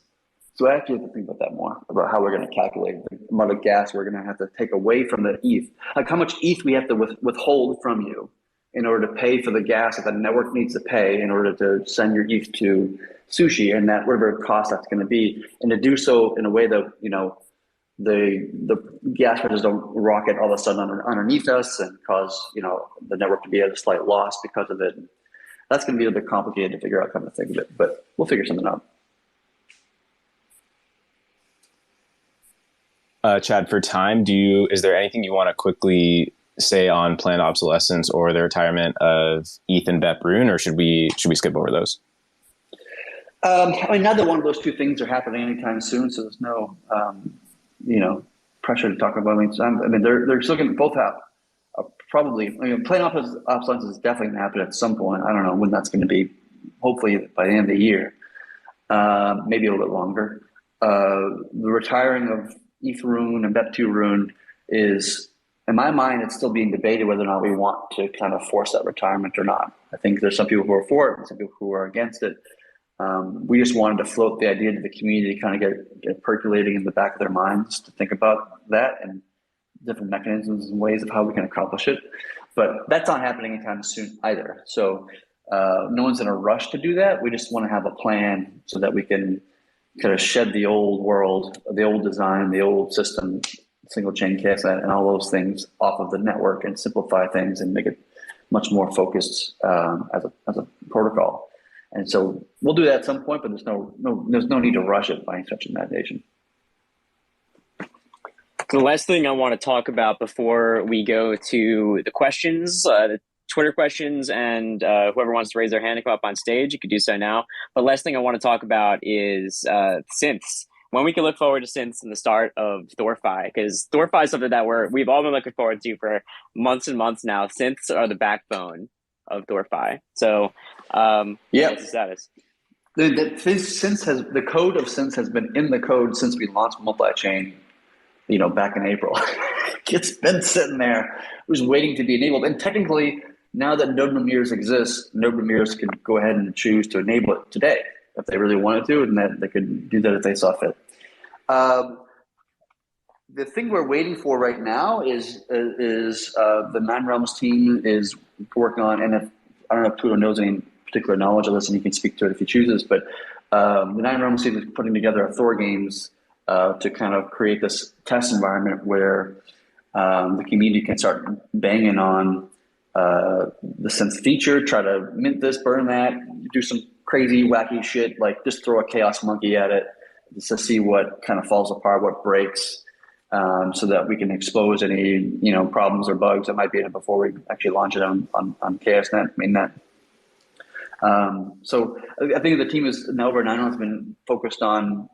[SPEAKER 3] So I actually have to think about that more, about how we're going to calculate the amount of gas we're going to have to take away from the ETH. Like how much ETH we have to withhold from you in order to pay for the gas that the network needs to pay in order to send your ETH to sushi, and that whatever cost that's going to be. And to do so in a way that, the gas prices don't rocket all of a sudden underneath us and cause the network to be at a slight loss because of it. That's going to be a bit complicated to figure out, come to think of it, but we'll figure something out.
[SPEAKER 1] Chad, for time, is there anything you want to quickly say on planned obsolescence or the retirement of ETH and BEP Rune, or should we skip over those?
[SPEAKER 3] Neither one of those two things are happening anytime soon, so there's no pressure to talk about. They're still going to both have probably. Planned obsolescence is definitely going to happen at some point. I don't know when that's going to be. Hopefully by the end of the year, maybe a little bit longer. The retiring of ETH Rune and BEP2 Rune is, in my mind, it's still being debated whether or not we want to kind of force that retirement or not. I think there's some people who are for it and some people who are against it. We just wanted to float the idea to the community, kind of get percolating in the back of their minds to think about that and different mechanisms and ways of how we can accomplish it. But that's not happening anytime soon either. So no one's in a rush to do that. We just want to have a plan so that we can kind of shed the old world, the old design, the old system, single chain KSNet, and all those things off of the network and simplify things and make it much more focused as a protocol. And so we'll do that at some point, but there's no need to rush it by any stretch of imagination.
[SPEAKER 2] The last thing I want to talk about before we go to the questions, the Twitter questions, and whoever wants to raise their hand and come up on stage, you can do so now. But last thing I want to talk about is synths. When we can look forward to synths in the start of THORify, because THORify is something that we've all been looking forward to for months and months now. Synths are the backbone of THORify. So, what's the status?
[SPEAKER 3] The code of synths has been in the code since we launched multi-chain, back in April. It's been sitting there. It was waiting to be enabled. And technically, now that node memirs exist, node memirs could go ahead and choose to enable it today if they really wanted to, and that they could do that if they saw fit. The thing we're waiting for right now is the Nine Realms team is working on, and I don't know if Pluto knows any particular knowledge of this, and he can speak to it if he chooses, but the Nine Realms team is putting together a Thor games to kind of create this test environment where the community can start banging on the synth feature, try to mint this, burn that, do some crazy, wacky shit, like just throw a chaos monkey at it to see what kind of falls apart, what breaks, so that we can expose any problems or bugs that might be in it before we actually launch it on KSNet, mainnet. So I think the team is now over 9 months been focused on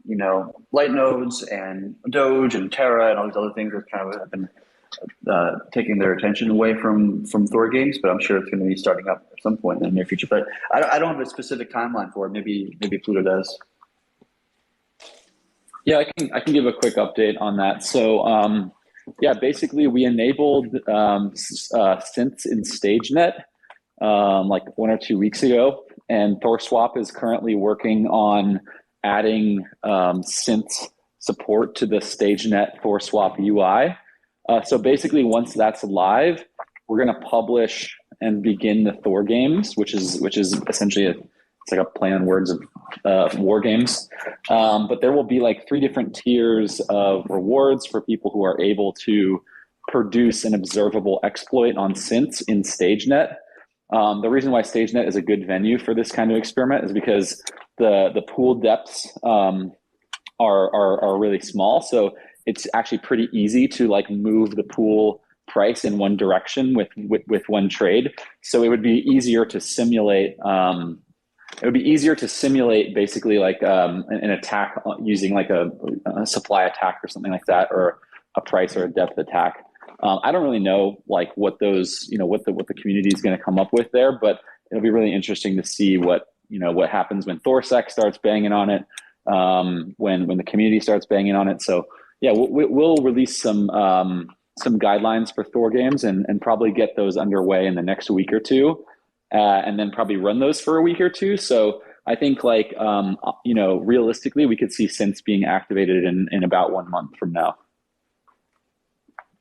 [SPEAKER 3] light nodes and Doge and Terra and all these other things that kind of have been taking their attention away from Thor games, but I'm sure it's going to be starting up at some point in the near future. But I don't have a specific timeline for it. Maybe Pluto does.
[SPEAKER 4] Yeah, I can give a quick update on that. So yeah, basically we enabled synths in StageNet like 1 or 2 weeks ago, and THORswap is currently working on adding synth support to the StageNet THORswap UI. So basically, once that's live, we're going to publish and begin the Thor games, which is essentially it's like a play on words of war games. But there will be like 3 different tiers of rewards for people who are able to produce an observable exploit on synths in StageNet. The reason why StageNet is a good venue for this kind of experiment is because the pool depths are really small. So it's actually pretty easy to like move the pool price in one direction with one trade. So it would be easier to simulate. It would be easier to simulate basically like an attack using like a supply attack or something like that, or a price or a depth attack. I don't really know like what those, what the community is going to come up with there, but it'll be really interesting to see what happens when THORsec starts banging on it, when the community starts banging on it. So yeah, we'll release some guidelines for Thor games and probably get those underway in the next week or two, and then probably run those for a week or two. So I think like realistically, we could see synths being activated in about 1 month from now.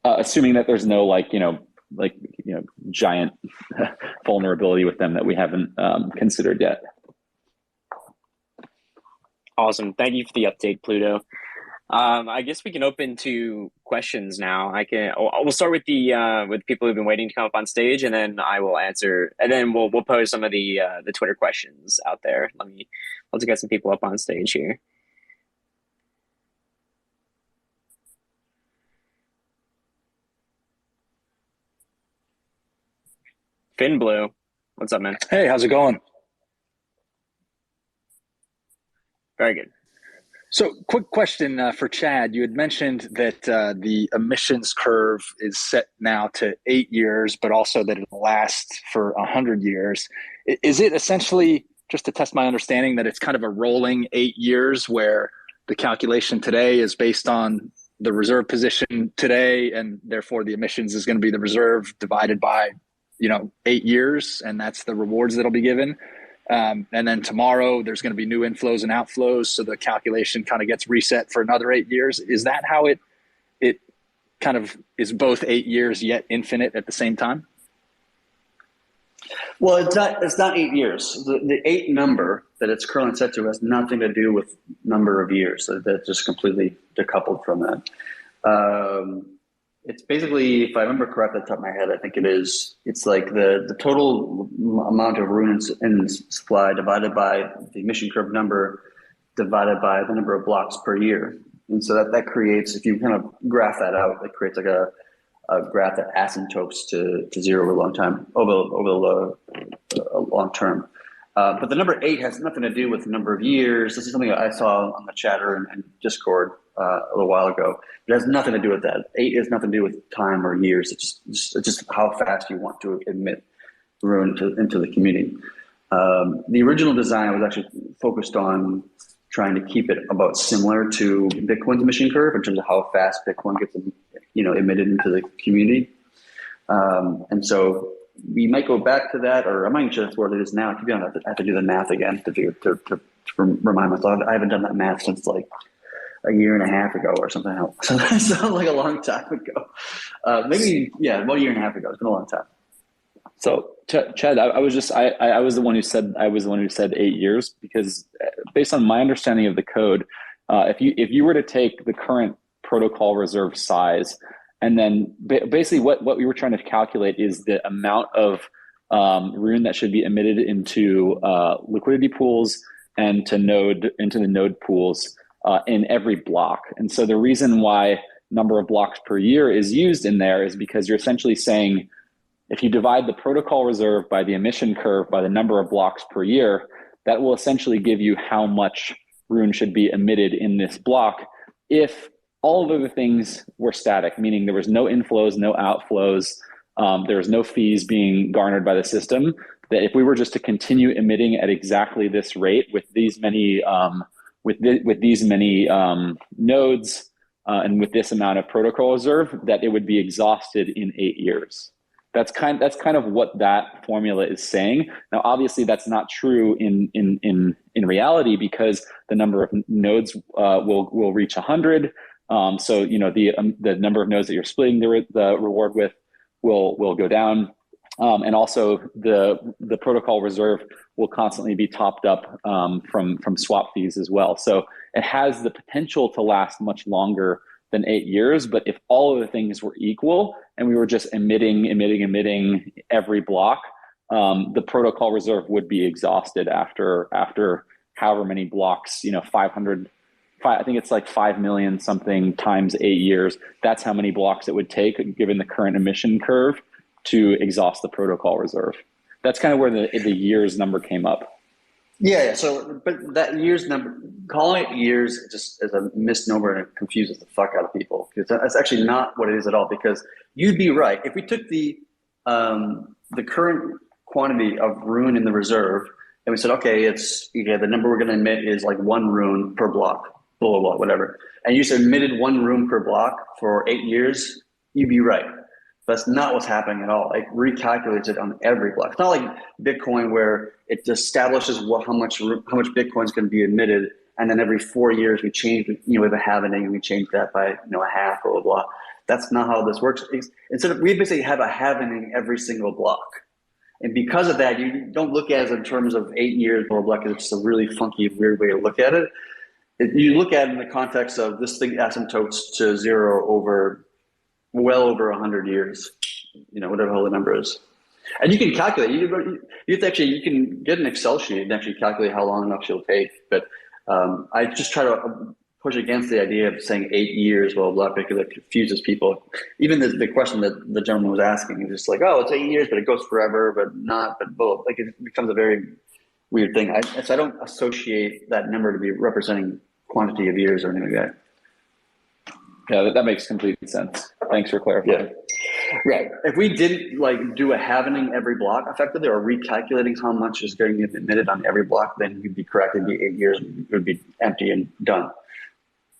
[SPEAKER 4] Assuming that there's no giant vulnerability with them that we haven't considered yet.
[SPEAKER 2] Awesome. Thank you for the update, Pluto. I guess we can open to questions now. We'll start with with people who've been waiting to come up on stage, and then I will answer, and then we'll pose some of the Twitter questions out there. Let's get some people up on stage here. Finn Blue, what's up, man?
[SPEAKER 6] Hey, how's it going?
[SPEAKER 2] Very good.
[SPEAKER 6] So, quick question for Chad. You had mentioned that the emissions curve is set now to 8 years, but also that it'll last for 100 years. Is it essentially, just to test my understanding, that it's kind of a rolling 8 years where the calculation today is based on the reserve position today, and therefore the emissions is going to be the reserve divided by 8 years, and that's the rewards that'll be given. And then tomorrow there's going to be new inflows and outflows, so the calculation kind of gets reset for another 8 years. Is that how it kind of is, both 8 years yet infinite at the same time?
[SPEAKER 3] Well, it's not 8 years. The 8 number that it's currently set to has nothing to do with number of years. So that's just completely decoupled from that. It's basically, if I remember correctly, at the top of my head, I think it's like the total amount of rune in supply divided by the emission curve number divided by the number of blocks per year. And so that creates, if you kind of graph that out, it creates like a graph that asymptotes to zero over a long time, over the long term. But the number 8 has nothing to do with the number of years. This is something I saw on the chatter and Discord a little while ago. It has nothing to do with that. 8 has nothing to do with time or years. It's just how fast you want to emit rune into the community. The original design was actually focused on trying to keep it about similar to Bitcoin's emission curve in terms of how fast Bitcoin gets emitted into the community. And so we might go back to that, or I'm not even sure that's what it is now. To be honest, I have to do the math again to remind myself. I haven't done that math since like a year and a half ago or something else. So that sounds like a long time ago. About a year and a half ago. It's been a long time.
[SPEAKER 4] So Chad, I was the one who said 8 years, because based on my understanding of the code, if you were to take the current protocol reserve size, and then basically what we were trying to calculate is the amount of rune that should be emitted into liquidity pools and into the node pools in every block. And so the reason why number of blocks per year is used in there is because you're essentially saying, if you divide the protocol reserve by the emission curve by the number of blocks per year, that will essentially give you how much rune should be emitted in this block if All of the things were static, meaning there was no inflows, no outflows. There was no fees being garnered by the system. That if we were just to continue emitting at exactly this rate with these many nodes and with this amount of protocol reserve, that it would be exhausted in 8 years. That's kind of what that formula is saying. Now, obviously, that's not true in reality, because the number of nodes will reach 100. So the number of nodes that you're splitting the reward with will go down, and also the protocol reserve will constantly be topped up from swap fees as well. So it has the potential to last much longer than 8 years. But if all of the things were equal and we were just emitting every block, the protocol reserve would be exhausted after however many blocks, 500. I think it's like 5 million something times 8 years. That's how many blocks it would take, given the current emission curve, to exhaust the protocol reserve. That's kind of where the years number came up.
[SPEAKER 3] Yeah. So, but that years number, calling it years just is a misnomer, and it confuses the fuck out of people, because that's actually not what it is at all. Because you'd be right if we took the current quantity of rune in the reserve and we said, okay, the number we're going to emit is like 1 rune per block. Blah, blah, blah, whatever. And you said emitted 1 rune per block for 8 years, you'd be right. That's not what's happening at all. It recalculates it on every block. It's not like Bitcoin, where it establishes how much Bitcoin is going to be emitted, and then every 4 years we change, we have a halvening and we change that by a half, blah, blah, blah. That's not how this works. We basically have a halvening every single block. And because of that, you don't look at it in terms of 8 years, blah, blah, blah, because it's just a really funky, weird way to look at it. You look at it in the context of this thing asymptotes to zero well over 100 years, whatever the hell the number is. And you can calculate, you can get an Excel sheet and actually calculate how long enough it'll take. But I just try to push against the idea of saying 8 years, blah, blah, because it confuses people. Even the question that the gentleman was asking is just like, oh, it's 8 years, but it goes forever, but both. Like, it becomes a very weird thing. So I don't associate that number to be representing quantity of years or anything like that.
[SPEAKER 4] Yeah, that makes complete sense. Thanks for clarifying.
[SPEAKER 3] Yeah. Right. If we didn't do a halvening every block effectively, or recalculating how much is getting emitted on every block, then you'd be correct. It'd be 8 years. It would be empty and done.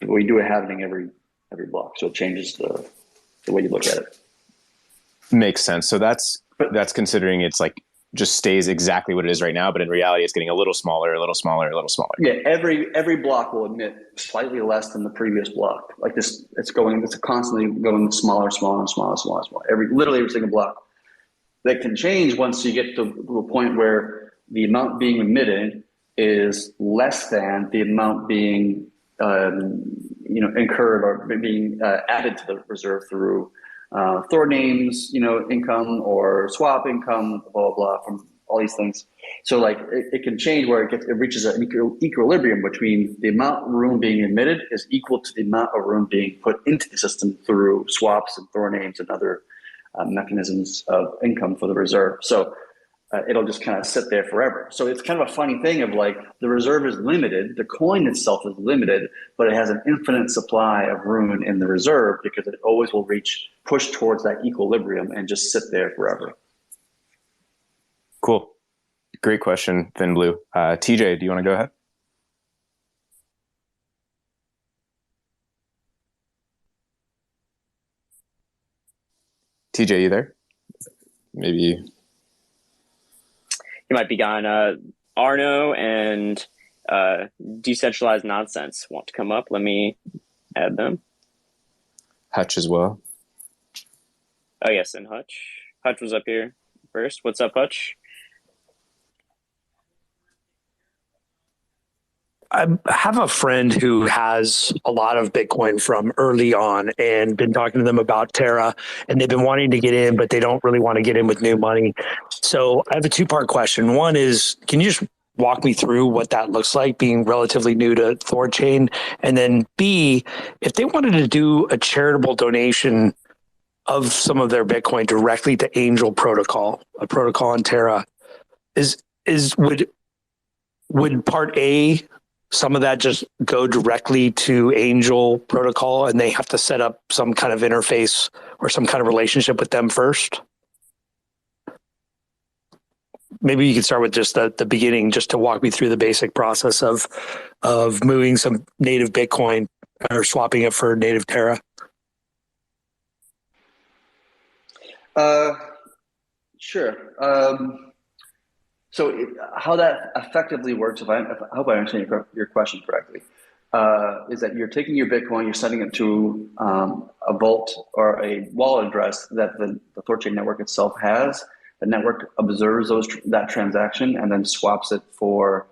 [SPEAKER 3] But we do a halvening every block, so it changes the way you look at it.
[SPEAKER 1] Makes sense. So that's considering it's like just stays exactly what it is right now, but in reality it's getting a little smaller, a little smaller, a little smaller.
[SPEAKER 3] Yeah, every block will emit slightly less than the previous block. Like this, it's constantly going smaller, smaller, smaller, smaller, smaller. Literally every single block. That can change once you get to a point where the amount being emitted is less than the amount being incurred or being added to the reserve through Thor names, income or swap income, blah, blah, blah, from all these things. So it can change where it reaches an equilibrium between the amount of room being emitted is equal to the amount of room being put into the system through swaps and Thor names and other mechanisms of income for the reserve. So it'll just kind of sit there forever. So it's kind of a funny thing of the reserve is limited, the coin itself is limited, but it has an infinite supply of rune in the reserve because it always will push towards that equilibrium and just sit there forever.
[SPEAKER 1] Cool. Great question, Thin Blue. TJ, do you want to go ahead? TJ, you there? Maybe.
[SPEAKER 2] He might be gone. Arno and Decentralized Nonsense want to come up. Let me add them.
[SPEAKER 1] Hutch as well.
[SPEAKER 2] Oh, yes, and Hutch. Hutch was up here first. What's up, Hutch?
[SPEAKER 7] I have a friend who has a lot of Bitcoin from early on and been talking to them about Terra, and they've been wanting to get in, but they don't really want to get in with new money. So I have a two-part question. One is, can you just walk me through what that looks like being relatively new to THORChain? And then B, if they wanted to do a charitable donation of some of their Bitcoin directly to Angel Protocol, a protocol on Terra, would part A some of that just go directly to Angel Protocol and they have to set up some kind of interface or some kind of relationship with them first? Maybe you could start with just the beginning, just to walk me through the basic process of moving some native Bitcoin or swapping it for native Terra.
[SPEAKER 3] Sure. How that effectively works, I hope I understand your question correctly, is that you're taking your Bitcoin, you're sending it to a vault or a wallet address that the THORChain network itself has. The network observes that transaction and then swaps it for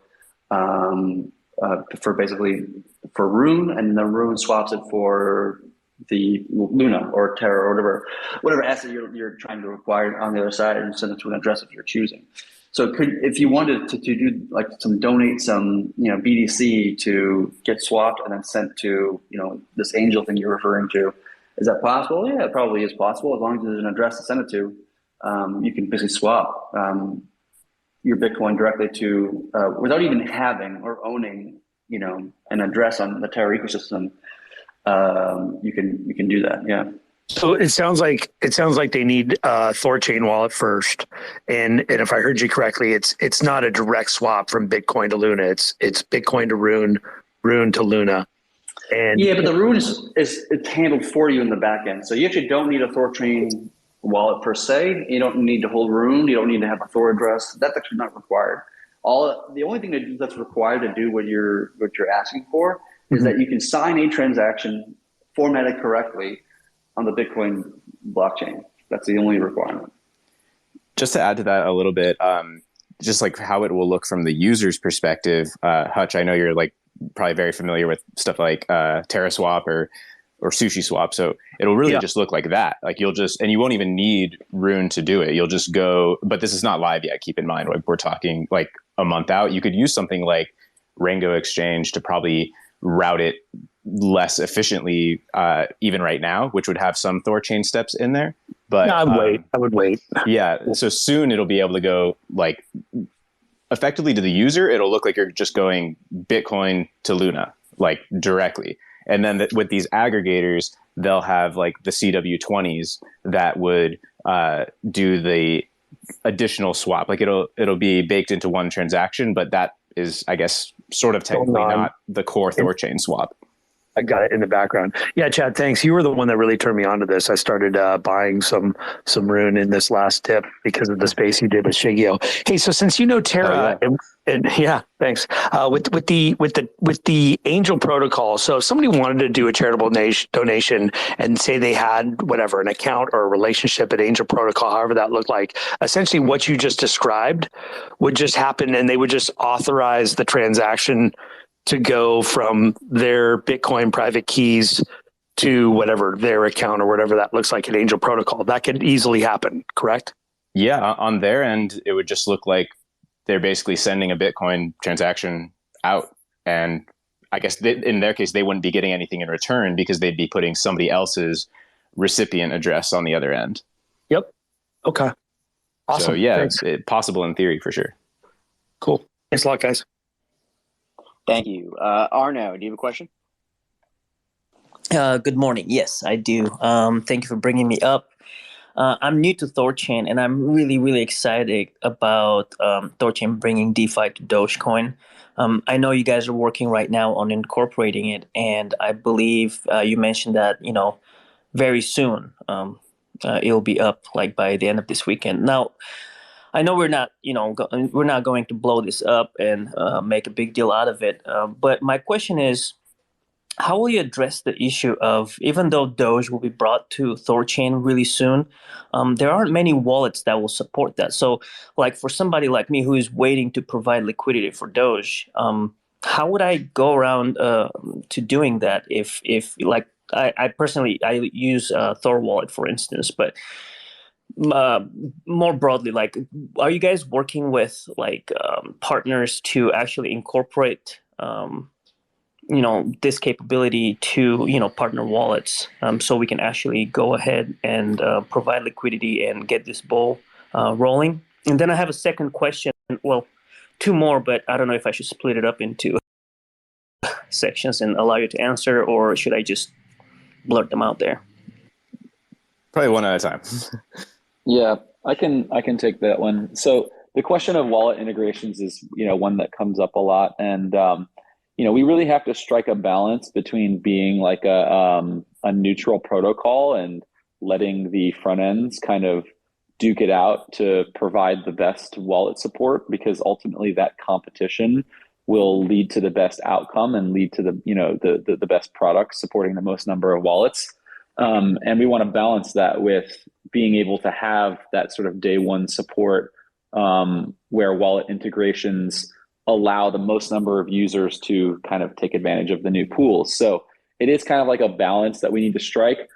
[SPEAKER 3] basically for Rune, and the Rune swaps it for the Luna or Terra or whatever asset you're trying to acquire on the other side, and send it to an address if you're choosing. So if you wanted to do like donate some BTC to get swapped and then sent to this Angel thing you're referring to, is that possible? Yeah, it probably is possible, as long as there's an address to send it to. You can basically swap your Bitcoin directly to without even having or owning an address on the Terra ecosystem. You can do that. Yeah.
[SPEAKER 7] So it sounds like they need a THORChain wallet first, and if I heard you correctly, it's not a direct swap from Bitcoin to Luna. It's Bitcoin to Rune, Rune to Luna. And
[SPEAKER 3] yeah, but the Rune is handled for you in the back end. So you actually don't need a THORChain wallet per se. You don't need to hold Rune. You don't need to have a Thor address. That's actually not required. The only thing that's required to do what you're asking for is that you can sign a transaction formatted correctly on the Bitcoin blockchain. That's the only requirement.
[SPEAKER 1] Just to add to that a little bit, just like how it will look from the user's perspective, Hutch, I know you're probably very familiar with stuff like TerraSwap or SushiSwap. So it'll really just look like that. Like and you won't even need Rune to do it. You'll just go, but this is not live yet. Keep in mind, we're talking like a month out. You could use something like Rango Exchange to probably route it less efficiently, even right now, which would have some THORChain steps in there. But
[SPEAKER 7] I would wait.
[SPEAKER 1] Yeah. So soon it'll be able to go effectively to the user. It'll look like you're just going Bitcoin to Luna, directly. And then with these aggregators, they'll have the CW20s that would do the additional swap. It'll be baked into one transaction, but that is, I guess, sort of technically not the core THORChain swap.
[SPEAKER 7] I got it in the background. Yeah, Chad, thanks. You were the one that really turned me on to this. I started buying some Rune in this last tip because of the space you did with Shigio. Hey, so since you know Terra, and yeah, thanks. With the Angel Protocol, so if somebody wanted to do a charitable donation and say they had whatever, an account or a relationship at Angel Protocol, however that looked like, essentially what you just described would just happen, and they would just authorize the transaction to go from their Bitcoin private keys to whatever their account or whatever that looks like at Angel Protocol. That could easily happen, correct?
[SPEAKER 1] Yeah, on their end, it would just look like they're basically sending a Bitcoin transaction out. And I guess in their case, they wouldn't be getting anything in return because they'd be putting somebody else's recipient address on the other end.
[SPEAKER 7] Yep. Okay. Awesome.
[SPEAKER 1] So yeah, it's possible in theory for sure.
[SPEAKER 7] Cool. Thanks a lot, guys.
[SPEAKER 2] Thank you. Arno, do you have a question?
[SPEAKER 8] Good morning. Yes, I do. Thank you for bringing me up. I'm new to THORChain, and I'm really, really excited about THORChain bringing DeFi to Dogecoin. I know you guys are working right now on incorporating it, and I believe you mentioned that very soon it'll be up by the end of this weekend. Now, I know we're not going to blow this up and make a big deal out of it. But my question is, how will you address the issue of, even though Doge will be brought to THORChain really soon, there aren't many wallets that will support that. So for somebody like me who is waiting to provide liquidity for Doge, how would I go around to doing that if I personally use Thor wallet, for instance, but more broadly, are you guys working with partners to actually incorporate this capability to partner wallets, so we can actually go ahead and provide liquidity and get this ball rolling? And then I have a second question, well, two more, but I don't know if I should split it up into sections and allow you to answer, or should I just blurt them out there?
[SPEAKER 1] Probably one at a time.
[SPEAKER 4] Yeah, I can take that one. So the question of wallet integrations is, one that comes up a lot, and we really have to strike a balance between being like a neutral protocol and letting the front ends kind of duke it out to provide the best wallet support, because ultimately that competition will lead to the best outcome and lead to the best product supporting the most number of wallets. And we want to balance that with being able to have that sort of day one support, where wallet integrations allow the most number of users to kind of take advantage of the new pools. So it is kind of like a balance that we need to strike.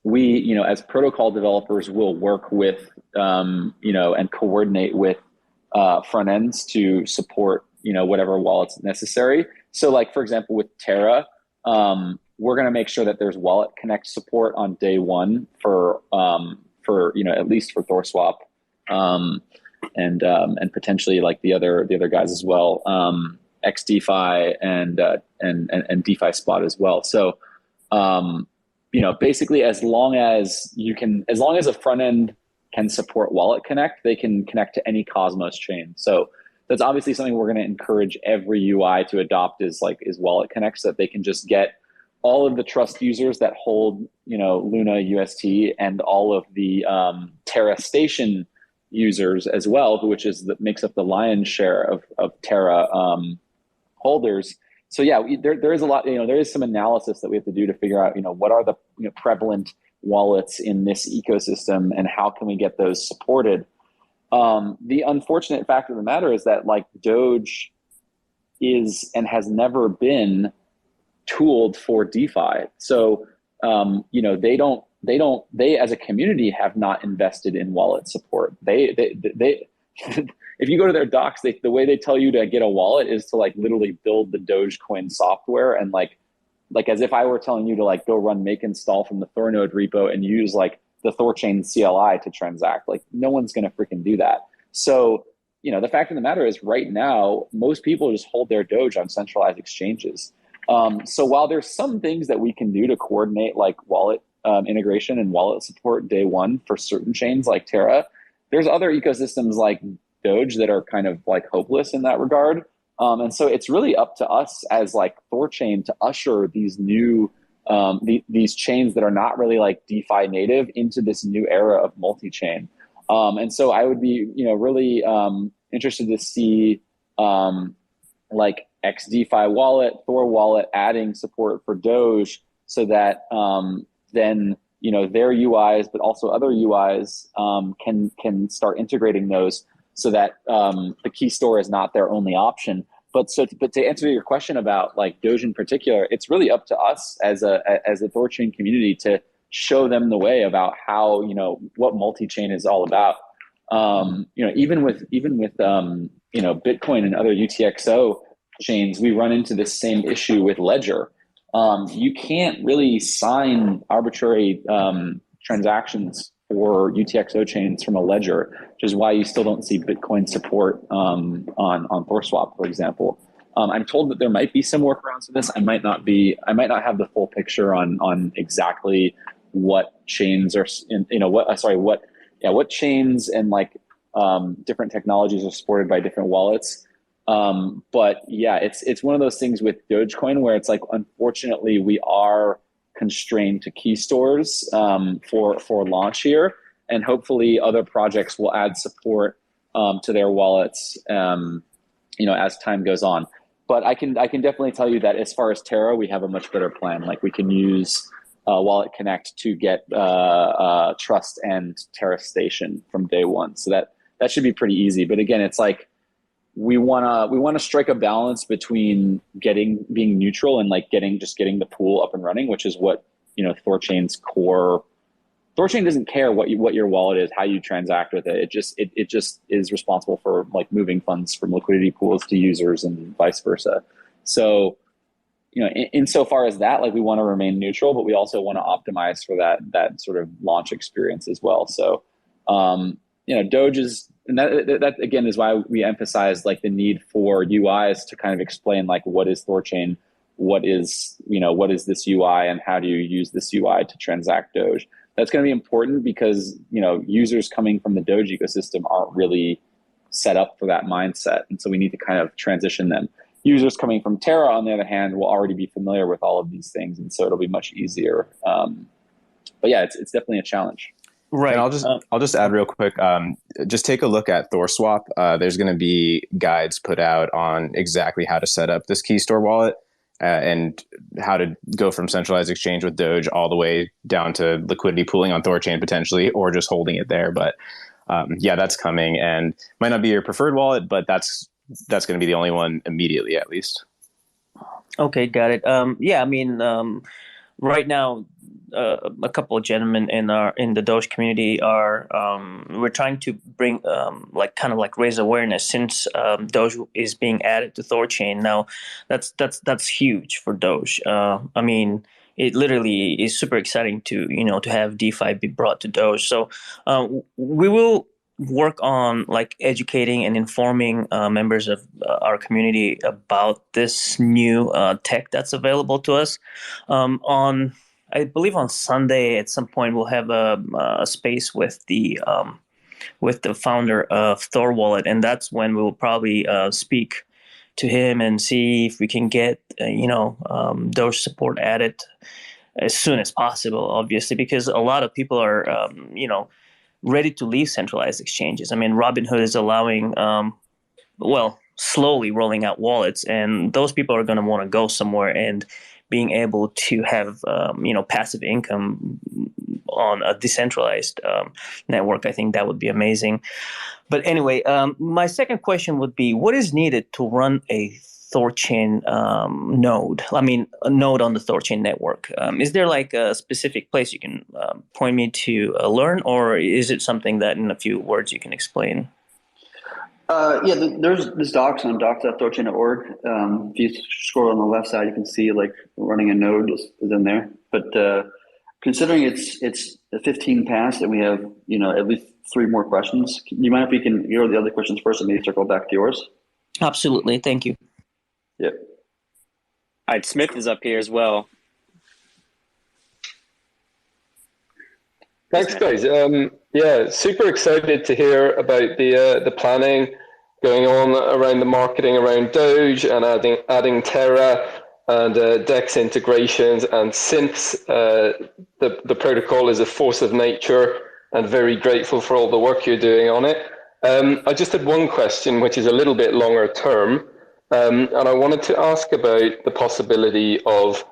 [SPEAKER 4] We, as protocol developers, will work with, and coordinate with front ends to support, whatever wallets necessary. So like, for example, with Terra, we're going to make sure that there's wallet connect support on day one for at least for THORswap, and potentially like the other guys as well, XDeFi and DeFi Spot as well. So basically, as long as a front end can support wallet connect, they can connect to any Cosmos chain. So that's obviously something we're going to encourage every UI to adopt is wallet connect, so that they can just get all of the trust users that hold, Luna UST, and all of the Terra station users as well, which makes up the lion's share of Terra holders. So yeah, there is a lot, there is some analysis that we have to do to figure out, what are the prevalent wallets in this ecosystem and how can we get those supported. The unfortunate fact of the matter is that like Doge is and has never been tooled for DeFi. So they as a community have not invested in wallet support. They if you go to their docs, the way they tell you to get a wallet is to like literally build the Dogecoin software, and like as if I were telling you to like go run make install from the THORnode repo and use like the THORChain CLI to transact. Like no one's going to freaking do that. So, the fact of the matter is right now, most people just hold their Doge on centralized exchanges. So while there's some things that we can do to coordinate like wallet integration and wallet support day one for certain chains like Terra, there's other ecosystems like Doge that are kind of like hopeless in that regard. And so it's really up to us as like THORChain to usher these new these chains that are not really like DeFi native into this new era of multi-chain. And so I would be, really interested to see like XDeFi wallet, Thor wallet adding support for Doge, so that then their UIs, but also other UIs can start integrating those, so that the key store is not their only option. But to answer your question about like Doge in particular, it's really up to us as a THORChain community to show them the way about how what multi-chain is all about. Even with Bitcoin and other UTXO chains, we run into this same issue with Ledger. You can't really sign arbitrary transactions for UTXO chains from a ledger, which is why you still don't see Bitcoin support on THORswap, for example. I'm told that there might be some workarounds for this. I might not have the full picture on exactly what chains are, what chains and like different technologies are supported by different wallets. But yeah, it's one of those things with Dogecoin where it's like, unfortunately, we are constrained to key stores for launch here, and hopefully other projects will add support to their wallets as time goes on. But I can definitely tell you that as far as Terra, we have a much better plan. Like we can use Wallet Connect to get Trust and Terra Station from day one, so that should be pretty easy. But again, it's like we wanna strike a balance between being neutral and like getting the pool up and running, which is what THORChain's core. THORChain doesn't care what your wallet is, how you transact with it. It just is responsible for like moving funds from liquidity pools to users and vice versa. So insofar as that, like we want to remain neutral, but we also want to optimize for that sort of launch experience as well. So Doge is, and that again is why we emphasize like the need for UIs to kind of explain like what is THORChain, what is this UI, and how do you use this UI to transact Doge. That's going to be important because users coming from the Doge ecosystem aren't really set up for that mindset, and so we need to kind of transition them. Users coming from Terra, on the other hand, will already be familiar with all of these things, and so it'll be much easier. But yeah, it's definitely a challenge.
[SPEAKER 8] Right.
[SPEAKER 1] And I'll just add real quick. Just take a look at THORswap. There's going to be guides put out on exactly how to set up this key store wallet and how to go from centralized exchange with Doge all the way down to liquidity pooling on THORChain potentially, or just holding it there. But yeah, that's coming, and might not be your preferred wallet, but that's going to be the only one immediately, at least.
[SPEAKER 8] Okay, got it. Yeah, I mean, right now, a couple of gentlemen in the Doge community are we're trying to bring raise awareness since Doge is being added to THORChain. Now that's huge for Doge. I mean, it literally is super exciting to have DeFi be brought to Doge. So we will work on like educating and informing members of our community about this new tech that's available to us. I believe on Sunday at some point we'll have a space with the founder of Thor Wallet, and that's when we'll probably speak to him and see if we can get Doge support added as soon as possible. Obviously, because a lot of people are ready to leave centralized exchanges. I mean, Robinhood is allowing slowly rolling out wallets, and those people are going to want to go somewhere, and being able to have passive income on a decentralized network, I think that would be amazing. But anyway, my second question would be, what is needed to run a THORChain node? I mean, a node on the THORChain network. Is there like a specific place you can point me to learn, or is it something that in a few words you can explain?
[SPEAKER 3] There's docs on docs.thorchain.org. If you scroll on the left side, you can see like running a node is in there. But considering it's 15 past and we have at least 3 more questions, do you mind if we can go to the other questions first and maybe circle back to yours?
[SPEAKER 8] Absolutely, thank you.
[SPEAKER 3] Yep.
[SPEAKER 2] All right, Smith is up here as well.
[SPEAKER 9] Thanks, guys. Yeah, super excited to hear about the planning going on around the marketing around Doge and adding Terra and DEX integrations and synths. The protocol is a force of nature, and very grateful for all the work you're doing on it. I just had one question, which is a little bit longer term, and I wanted to ask about the possibility of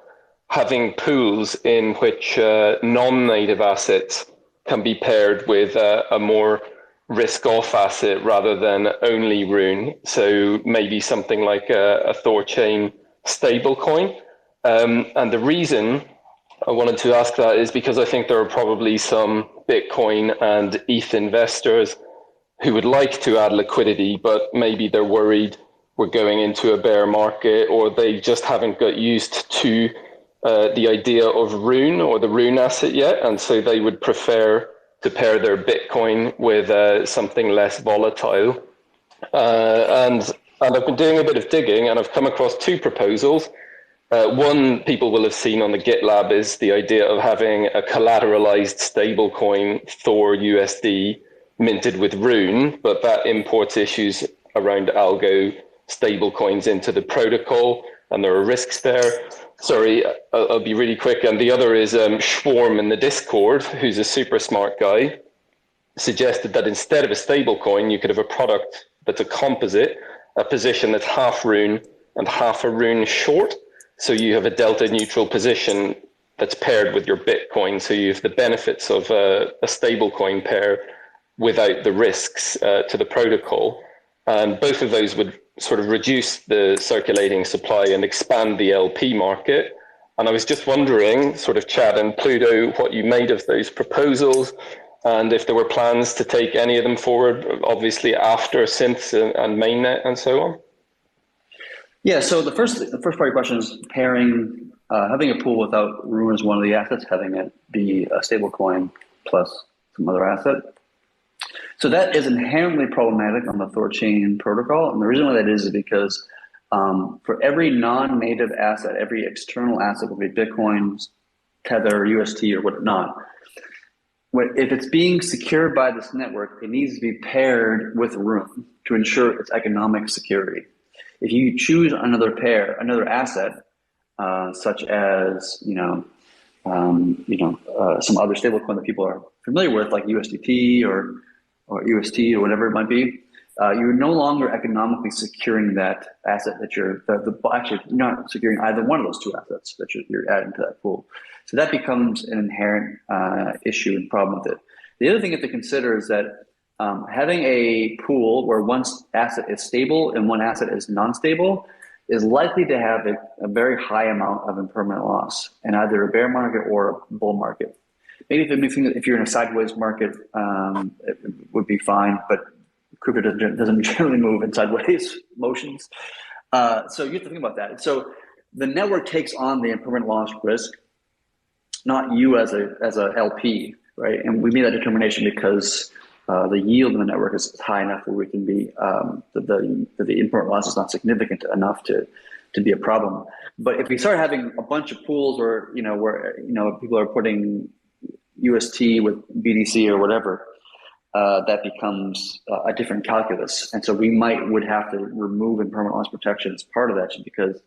[SPEAKER 9] having pools in which non-native assets can be paired with a more risk-off asset rather than only Rune. So maybe something like a THORChain stablecoin. And the reason I wanted to ask that is because I think there are probably some Bitcoin and ETH investors who would like to add liquidity, but maybe they're worried we're going into a bear market, or they just haven't got used to the idea of Rune or the Rune asset yet, and so they would prefer to pair their Bitcoin with something less volatile. And I've been doing a bit of digging, and I've come across 2 proposals. One people will have seen on the GitLab is the idea of having a collateralized stablecoin Thor USD minted with Rune, but that imports issues around algo stablecoins into the protocol, and there are risks there. Sorry, I'll be really quick. And the other is Schwarm in the Discord, who's a super smart guy, suggested that instead of a stablecoin, you could have a product that's a composite, a position that's half Rune and half a Rune short. So you have a delta neutral position that's paired with your Bitcoin. So you have the benefits of a stablecoin pair without the risks to the protocol. And both of those would sort of reduce the circulating supply and expand the LP market. And I was just wondering, sort of Chad and Pluto, what you made of those proposals, and if there were plans to take any of them forward, obviously after synths and mainnet and so on.
[SPEAKER 3] Yeah, so the first part of your question is pairing, having a pool without Rune as one of the assets, having it be a stable coin plus some other asset. So that is inherently problematic on the THORChain protocol. And the reason why that is because for every non-native asset, every external asset, whether it be Bitcoin, Tether, UST, or whatnot, if it's being secured by this network, it needs to be paired with Rune to ensure its economic security. If you choose another asset, such as some other stablecoin that people are familiar with, like USDT or UST or whatever it might be, you're no longer economically securing that asset that actually you're not securing either one of those two assets that you're adding to that pool. So that becomes an inherent issue and problem with it. The other thing you have to consider is that having a pool where one asset is stable and one asset is non-stable is likely to have a very high amount of impermanent loss in either a bear market or a bull market. Maybe if you're in a sideways market, it would be fine, but crypto doesn't generally move in sideways motions. So you have to think about that. So the network takes on the impermanent loss risk, not you as a LP, right? And we made that determination because the yield in the network is high enough where we can be the impermanent loss is not significant enough to be a problem. But if we start having a bunch of pools where people are putting UST with BDC or whatever, that becomes a different calculus. And so we would have to remove impermanent loss protection as part of that, just because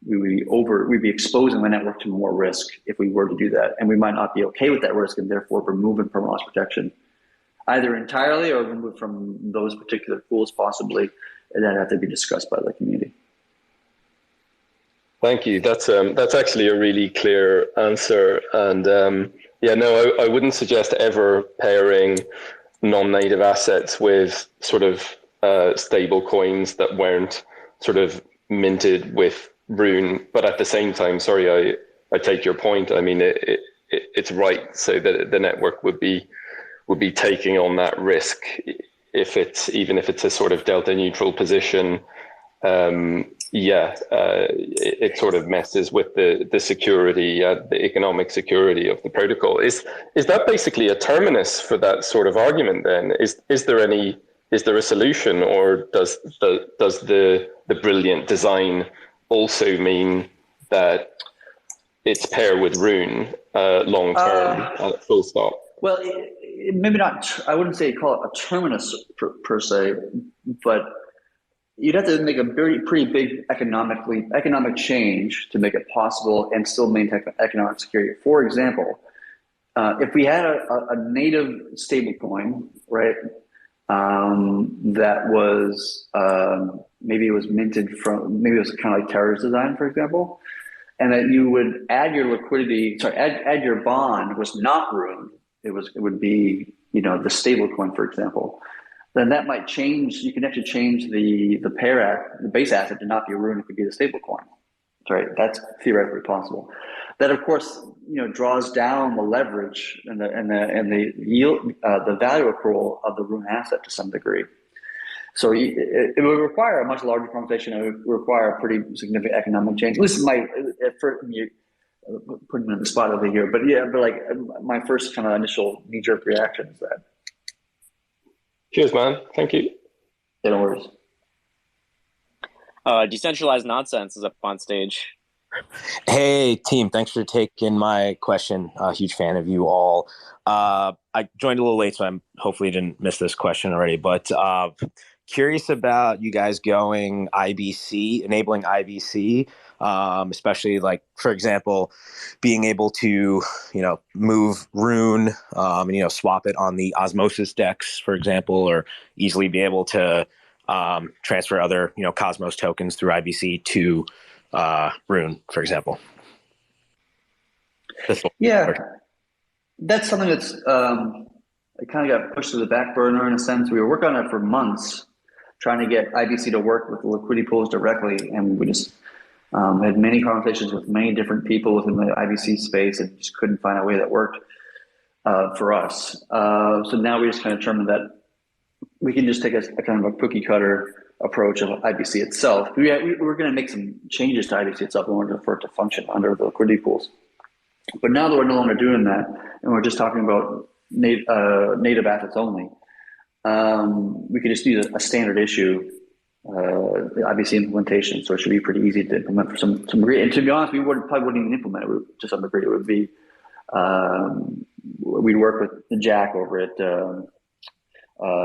[SPEAKER 3] we'd be exposing the network to more risk if we were to do that. And we might not be okay with that risk and therefore remove impermanent loss protection either entirely or remove from those particular pools possibly, and that have to be discussed by the community.
[SPEAKER 9] Thank you. That's actually a really clear answer. And I wouldn't suggest ever pairing non-native assets with sort of stable coins that weren't sort of minted with Rune. But at the same time, sorry, I take your point. I mean, it's right. So that the network would be taking on that risk even if it's a sort of delta neutral position. It sort of messes with the security, the economic security of the protocol. Is that basically a terminus for that sort of argument then? Is there a solution, or does the brilliant design also mean that it's paired with Rune long term, full stop?
[SPEAKER 3] Well, maybe not. I wouldn't say call it a terminus per se, but you'd have to make a pretty big economic change to make it possible and still maintain economic security. For example, if we had a native stablecoin, right, that was maybe it was minted from, maybe it was kind of like THOReau's design, for example, and that you would add your add your bond was not Rune. It would be, the stablecoin, for example. Then that might change. You can actually change the base asset to not be a Rune. It could be the stablecoin. Right? That's theoretically possible. That, of course, draws down the leverage and the yield, the value accrual of the Rune asset to some degree. So it would require a much larger conversation. It would require a pretty significant economic change. This is putting me on the spot over here, but my first kind of initial knee-jerk reaction is that.
[SPEAKER 9] Cheers, man. Thank you.
[SPEAKER 3] Yeah, no worries.
[SPEAKER 2] Decentralized Nonsense is up on stage.
[SPEAKER 10] Hey, team. Thanks for taking my question. Huge fan of you all. I joined a little late, so I hopefully didn't miss this question already, but curious about you guys going IBC, enabling IBC, especially like, for example, being able to, move Rune, and, swap it on the Osmosis DEX, for example, or easily be able to transfer other, Cosmos tokens through IBC to Rune, for example.
[SPEAKER 3] Yeah, that's something that's it kind of got pushed to the back burner in a sense. We were working on it for months, trying to get IBC to work with the liquidity pools directly, and we just had many conversations with many different people within the IBC space and just couldn't find a way that worked for us. So now we just kind of determined that we can just take a kind of a cookie cutter approach of IBC itself. We're going to make some changes to IBC itself in order for it to function under the liquidity pools. But now that we're no longer doing that, and we're just talking about native assets only, we could just use a standard issue, IBC implementation. So it should be pretty easy to implement for some degree. And to be honest, probably wouldn't even implement it to some degree. It would be, we'd work with Jack over at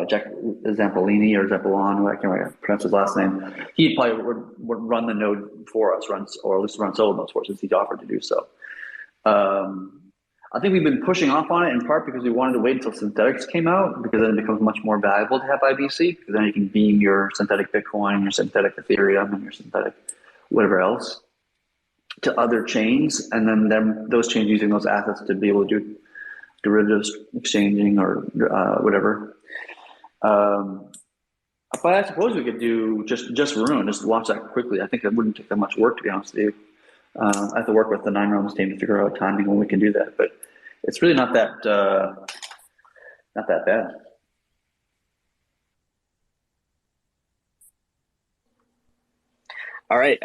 [SPEAKER 3] Jack Zampolini or Zampolon, I can't pronounce his last name. He probably would run the node for us, or at least run solo nodes for us, since he's offered to do so. I think we've been pushing off on it in part because we wanted to wait until synthetics came out, because then it becomes much more valuable to have IBC, because then you can beam your synthetic Bitcoin, your synthetic Ethereum, and your synthetic whatever else to other chains, and then those chains using those assets to be able to do derivatives exchanging or whatever. But I suppose we could do just Rune, just launch that quickly. I think that wouldn't take that much work, to be honest with you. I have to work with the 9realms team to figure out timing when we can do that, but it's really not that bad.
[SPEAKER 2] All right.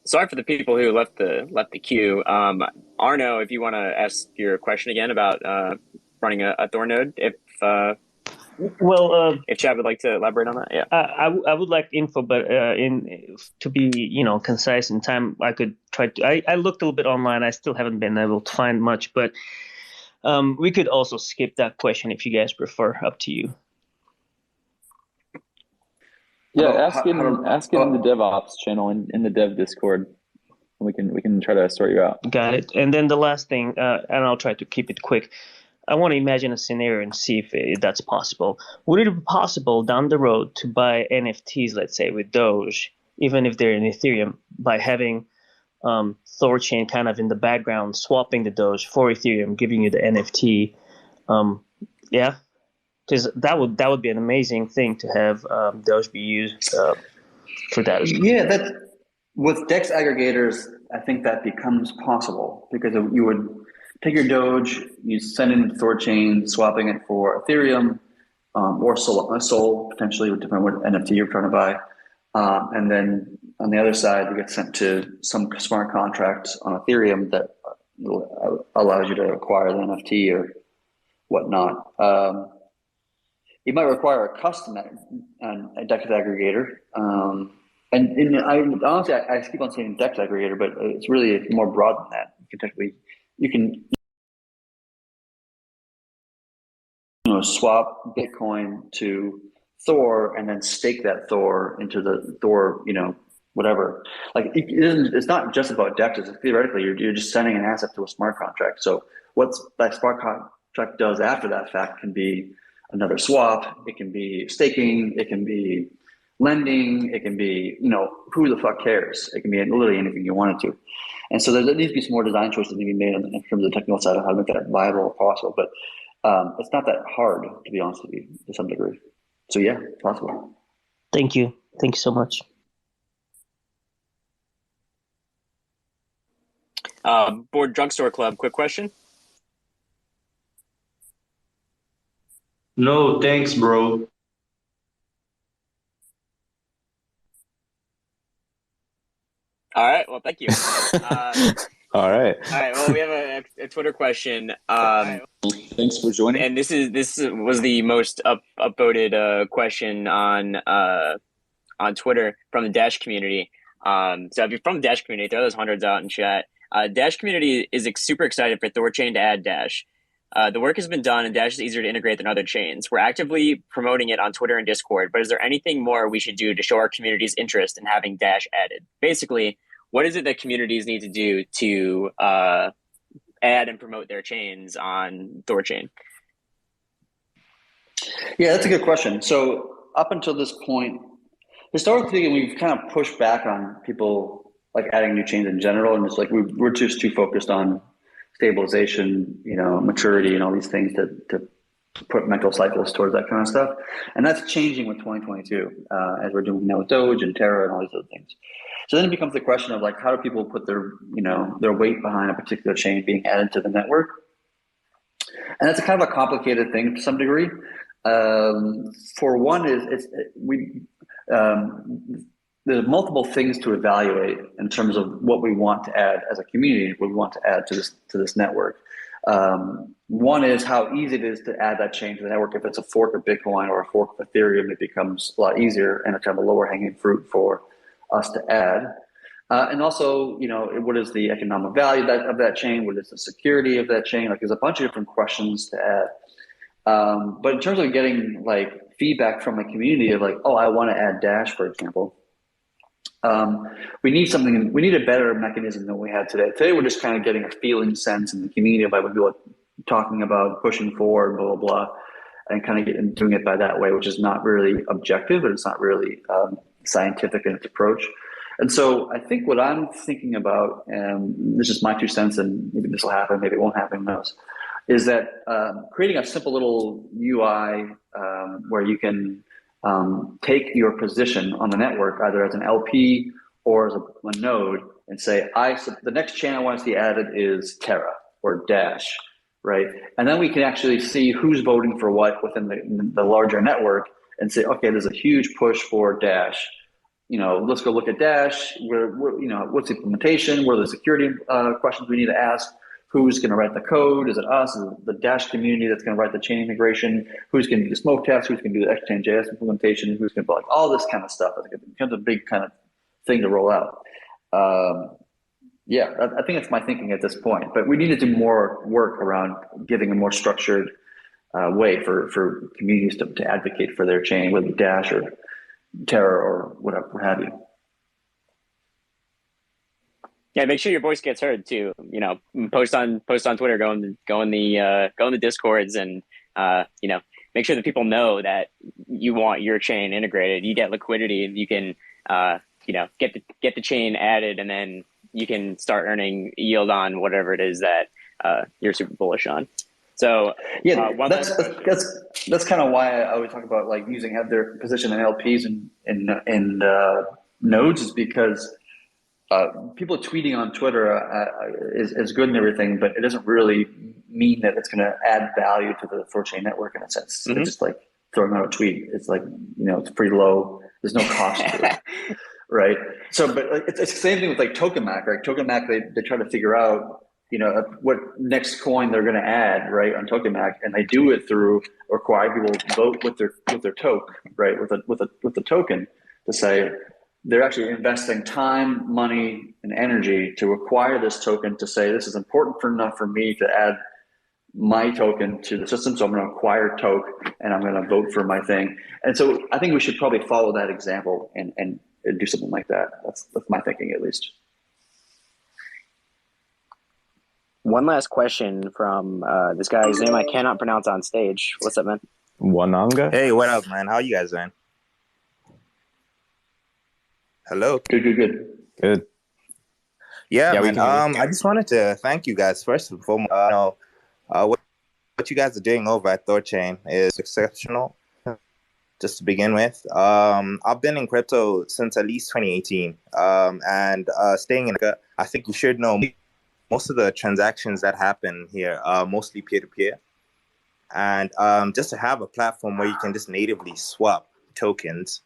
[SPEAKER 2] Sorry for the people who left the queue. Arno, if you want to ask your question again about running a Thor node, if Chad would like to elaborate on that, yeah.
[SPEAKER 8] I would like info, but to be concise in time, I could try to. I looked a little bit online. I still haven't been able to find much, but we could also skip that question if you guys prefer. Up to you.
[SPEAKER 4] Yeah, ask in the DevOps channel in the Dev Discord. We can try to sort you out.
[SPEAKER 8] Got it. And then the last thing, and I'll try to keep it quick. I want to imagine a scenario and see if that's possible. Would it be possible down the road to buy NFTs, let's say, with Doge, even if they're in Ethereum, by having THORChain kind of in the background, swapping the Doge for Ethereum, giving you the NFT? Yeah, because that would be an amazing thing to have Doge be used for that as well.
[SPEAKER 3] Yeah, that with DEX aggregators, I think that becomes possible, because you would take your Doge, you send it into THORChain, swapping it for Ethereum or Sol, potentially, depending on what NFT you're trying to buy. And then on the other side, you get sent to some smart contract on Ethereum that allows you to acquire the NFT or whatnot. You might require a custom DEX aggregator. And honestly, I keep on saying DEX aggregator, but it's really more broad than that. You can swap Bitcoin to Thor and then stake that Thor into the Thor, whatever. Like it's not just about DEX. Theoretically, you're just sending an asset to a smart contract. So what that smart contract does after that fact can be another swap. It can be staking. It can be lending. It can be, who the fuck cares? It can be literally anything you want it to. And so there needs to be some more design choices to be made in terms of the technical side of how to make that viable if possible. But it's not that hard, to be honest with you, to some degree. So yeah, it's possible.
[SPEAKER 8] Thank you. Thank you so much.
[SPEAKER 2] Board Drugstore Club, quick question.
[SPEAKER 11] No, thanks, bro.
[SPEAKER 2] All right. Well, thank you.
[SPEAKER 1] All right.
[SPEAKER 2] Well, we have a Twitter question.
[SPEAKER 4] Thanks for joining.
[SPEAKER 2] And this was the most upvoted question on Twitter from the Dash community. So if you're from the Dash community, throw those hundreds out in chat. Dash community is super excited for THORChain to add Dash. The work has been done, and Dash is easier to integrate than other chains. We're actively promoting it on Twitter and Discord, but is there anything more we should do to show our community's interest in having Dash added? Basically, what is it that communities need to do to add and promote their chains on THORChain?
[SPEAKER 3] Yeah, that's a good question. So up until this point, historically, we've kind of pushed back on people like adding new chains in general, and it's like we're just too focused on stabilization, maturity, and all these things to put mental cycles towards that kind of stuff. And that's changing with 2022, as we're doing now with Doge and Terra and all these other things. So then it becomes the question of like, how do people put their weight behind a particular chain being added to the network? And that's a kind of a complicated thing to some degree. For one, there's multiple things to evaluate in terms of what we want to add as a community, what we want to add to this network. One is how easy it is to add that chain to the network. If it's a fork of Bitcoin or a fork of Ethereum, it becomes a lot easier and it's kind of a lower hanging fruit for us to add. And also, what is the economic value of that chain? What is the security of that chain? Like, there's a bunch of different questions to add. But in terms of getting like feedback from the community of like, oh, I want to add Dash, for example, we need a better mechanism than we had today. Today, we're just kind of getting a feeling sense in the community about what people are talking about, pushing forward, blah, blah, blah, and kind of doing it by that way, which is not really objective and it's not really scientific in its approach. And so I think what I'm thinking about, and this is my 2 cents, and maybe this will happen, maybe it won't happen, who knows, is that creating a simple little UI where you can take your position on the network, either as an LP or as a node, and say, the next chain I want to see added is Terra or Dash, right? And then we can actually see who's voting for what within the larger network and say, okay, there's a huge push for Dash. Let's go look at Dash. What's the implementation? What are the security questions we need to ask? Who's going to write the code? Is it us? Is it the Dash community that's going to write the chain integration? Who's going to do the smoke test? Who's going to do the Exchange.js implementation? Who's going to like all this kind of stuff? It becomes a big kind of thing to roll out. I think it's my thinking at this point. But we need to do more work around giving a more structured way for communities to advocate for their chain, whether it's Dash or Terra or whatever, what have you.
[SPEAKER 2] Yeah, make sure your voice gets heard too. Post on Twitter, go in the Discords, and make sure that people know that you want your chain integrated. You get liquidity, and you can get the chain added, and then you can start earning yield on whatever it is that you're super bullish on. So
[SPEAKER 3] that's kind of why I always talk about like have their position in LPs and nodes, is because people tweeting on Twitter is good and everything, but it doesn't really mean that it's going to add value to the THORChain network in a sense. Mm-hmm. It's just like throwing out a tweet. It's like, it's pretty low. There's no cost to it, right? So, but it's the same thing with like TokenMac, right? TokenMac, they try to figure out, what next coin they're going to add, right, on TokenMac, and they do it through require people vote with their token, right, with the token to say, they're actually investing time, money, and energy to acquire this token to say, this is important enough for me to add my token to the system. So I'm going to acquire token and I'm going to vote for my thing. And so I think we should probably follow that example and do something like that. That's my thinking, at least.
[SPEAKER 2] One last question from this guy, whose name I cannot pronounce on stage. What's up, man?
[SPEAKER 11] Wananga. Hey, what up, man? How you guys doing? Hello.
[SPEAKER 3] Good.
[SPEAKER 11] Yeah, man. I just wanted to thank you guys first and foremost. What you guys are doing over at THORChain is exceptional. Just to begin with, I've been in crypto since at least 2018, and staying in. I think you should know most of the transactions that happen here are mostly peer-to-peer, and just to have a platform where you can just natively swap tokens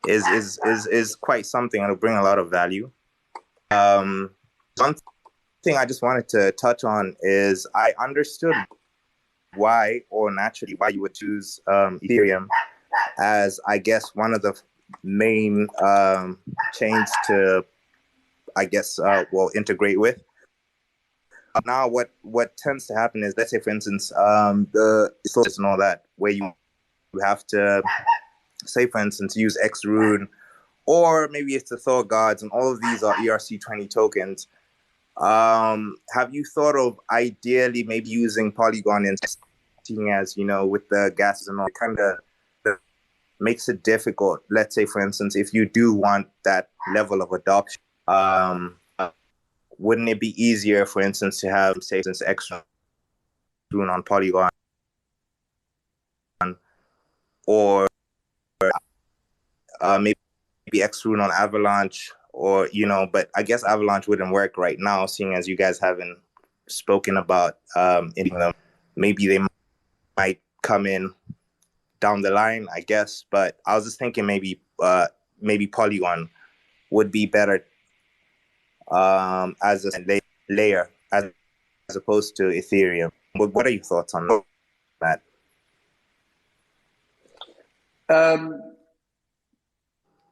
[SPEAKER 11] is quite something. It'll bring a lot of value. One thing I just wanted to touch on is I understood why you would choose Ethereum as, I guess, one of the main chains to, I guess, integrate with. Now, what tends to happen is, let's say, for instance, the source and all that, where you have to, say, for instance, use Xrune, or maybe it's the Thor Gods, and all of these are ERC20 tokens. Have you thought of ideally maybe using Polygon and seeing as, with the gases and all, it kind of makes it difficult. Let's say, for instance, if you do want that level of adoption, wouldn't it be easier, for instance, to have, say, since Xrune on Polygon, or maybe Xrune on Avalanche, or but I guess Avalanche wouldn't work right now, seeing as you guys haven't spoken about them. Maybe they might come in down the line, I guess. But I was just thinking maybe Polygon would be better as a layer as opposed to Ethereum. What are your thoughts on that?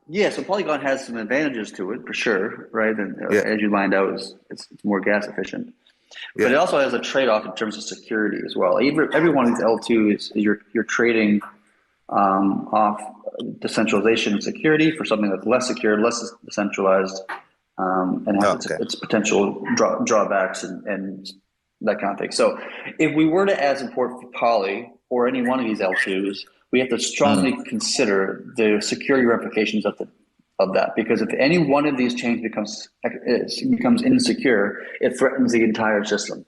[SPEAKER 3] Yeah, so Polygon has some advantages to it for sure, right? And as you lined out, it's more gas efficient, but it also has a trade-off in terms of security as well. Every one of these L2 is you're trading off decentralization and security for something that's less secure, less decentralized, and has its potential drawbacks and that kind of thing. So if we were to add support for Poly or any one of these L2s, we have to strongly consider the security ramifications of that, because if any one of these chains becomes insecure, it threatens the entire system.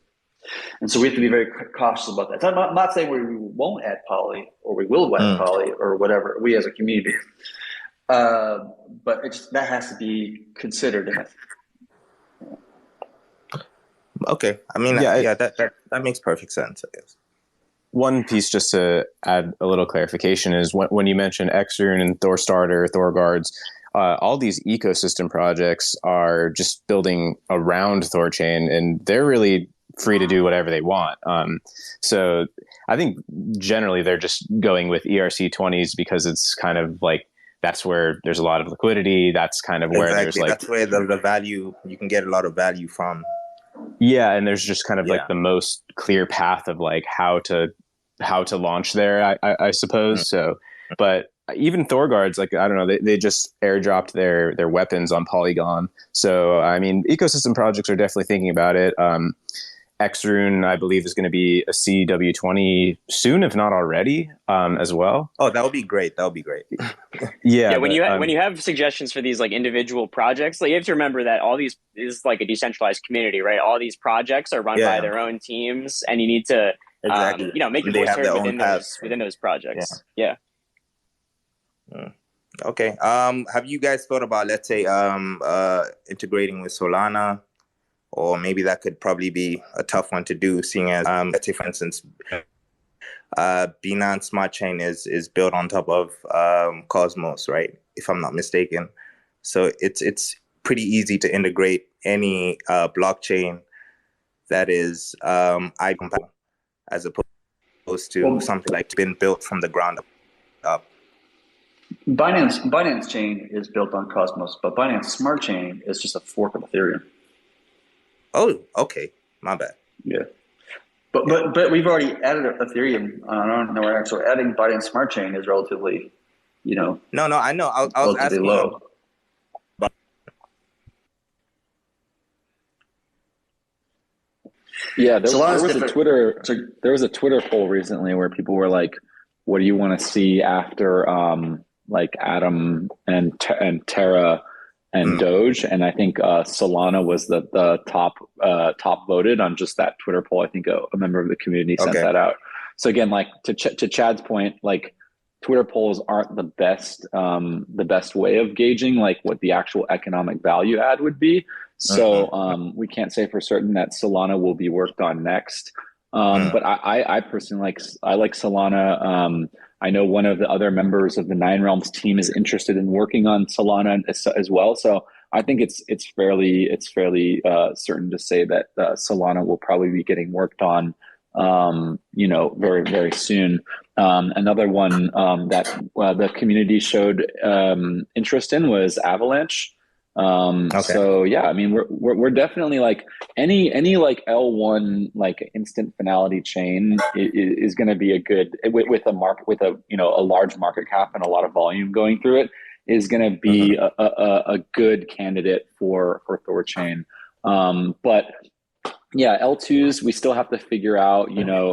[SPEAKER 3] And so we have to be very cautious about that. So I'm not saying we won't add Poly or we will add Poly or whatever, we as a community. But that has to be considered in it.
[SPEAKER 11] Okay. I mean, that makes perfect sense, I guess.
[SPEAKER 1] One piece just to add a little clarification is when you mention Xrune and THORstarter, THORguards, all these ecosystem projects are just building around THORChain, and they're really free to do whatever they want. So I think generally they're just going with ERC20s because it's kind of like that's where there's a lot of liquidity. That's kind of where there's like
[SPEAKER 11] that's where the value, you can get a lot of value from.
[SPEAKER 1] Yeah, and there's just kind of like the most clear path of like how to launch there, I suppose. So, but even THORguards, like I don't know, they just airdropped their weapons on Polygon. So I mean, ecosystem projects are definitely thinking about it. Xrune, I believe, is going to be a CW20 soon, if not already, as well.
[SPEAKER 11] Oh, that would be great. That would be great.
[SPEAKER 2] Yeah. When you have suggestions for these like individual projects, like you have to remember that all these is like a decentralized community, right? All these projects are run by their own teams, and you need to make your voice heard within those projects. Yeah.
[SPEAKER 11] Okay. Have you guys thought about, let's say, integrating with Solana? Or maybe that could probably be a tough one to do, seeing as, let's say, for instance, Binance Smart Chain is built on top of Cosmos, right? If I'm not mistaken. So it's pretty easy to integrate any blockchain that is compatible, as opposed to something like been built from the ground up.
[SPEAKER 3] Binance Chain is built on Cosmos, but Binance Smart Chain is just a fork of Ethereum.
[SPEAKER 11] Oh, okay. My bad.
[SPEAKER 3] Yeah. But we've already added Ethereum on our own network, so adding Binance Smart Chain is relatively, No,
[SPEAKER 11] I know. I was asking
[SPEAKER 3] low.
[SPEAKER 4] Yeah, there was a Twitter poll recently where people were like, "What do you want to see after like Atom and Terra and Doge?" And I think Solana was the top voted on just that Twitter poll. I think a member of the community sent that out. So again, like to Chad's point, like Twitter polls aren't the best way of gauging like what the actual economic value add would be. So we can't say for certain that Solana will be worked on next. But I personally like Solana. I know one of the other members of the Nine Realms team is interested in working on Solana as well. So I think it's fairly certain to say that Solana will probably be getting worked on, very, very soon. Another one that the community showed interest in was Avalanche. So yeah, I mean, we're definitely like any like L1 like instant finality chain is going to be a good with a large market cap and a lot of volume going through it is going to be a good candidate for THORChain. But yeah, L2s, we still have to figure out,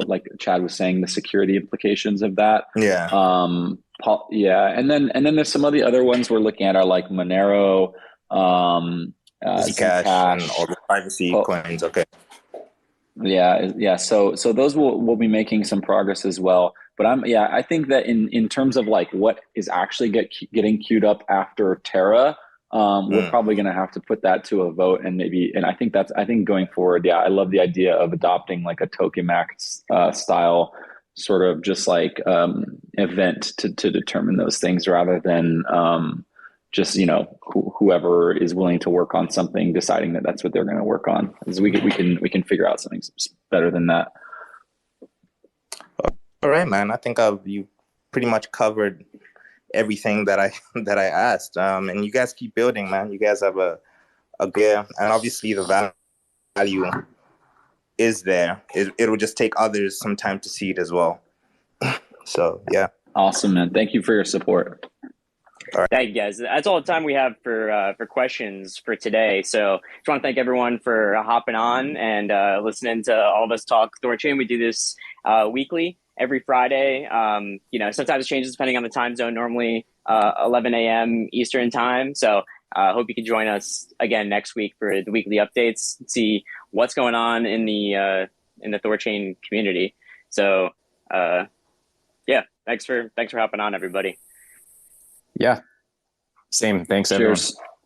[SPEAKER 4] like Chad was saying, the security implications of that.
[SPEAKER 11] Yeah.
[SPEAKER 4] And then there's some of the other ones we're looking at are like Monero,
[SPEAKER 11] Zcash, and all the privacy coins. Okay.
[SPEAKER 4] Yeah. So those will be making some progress as well. But I think that in terms of like what is actually getting queued up after Terra, we're probably going to have to put that to a vote, and I think going forward, I love the idea of adopting like a tokamak style sort of just like event to determine those things rather than just whoever is willing to work on something deciding that that's what they're going to work on. Because we can figure out something better than that.
[SPEAKER 11] All right, man. I think you pretty much covered everything that I that I asked. And you guys keep building, man. You guys have a good, and obviously the value is there. It'll just take others some time to see it as well. So yeah.
[SPEAKER 4] Awesome, man. Thank you for your support.
[SPEAKER 2] All right. Thank you, guys. That's all the time we have for questions for today. So just want to thank everyone for hopping on and listening to all of us talk THORChain. We do this weekly, every Friday. Sometimes it changes depending on the time zone. Normally 11 a.m. Eastern time. So hope you can join us again next week for the weekly updates. See what's going on in the THORChain community. So yeah, thanks for hopping on, everybody.
[SPEAKER 1] Yeah. Same. Thanks, everyone.
[SPEAKER 4] Cheers.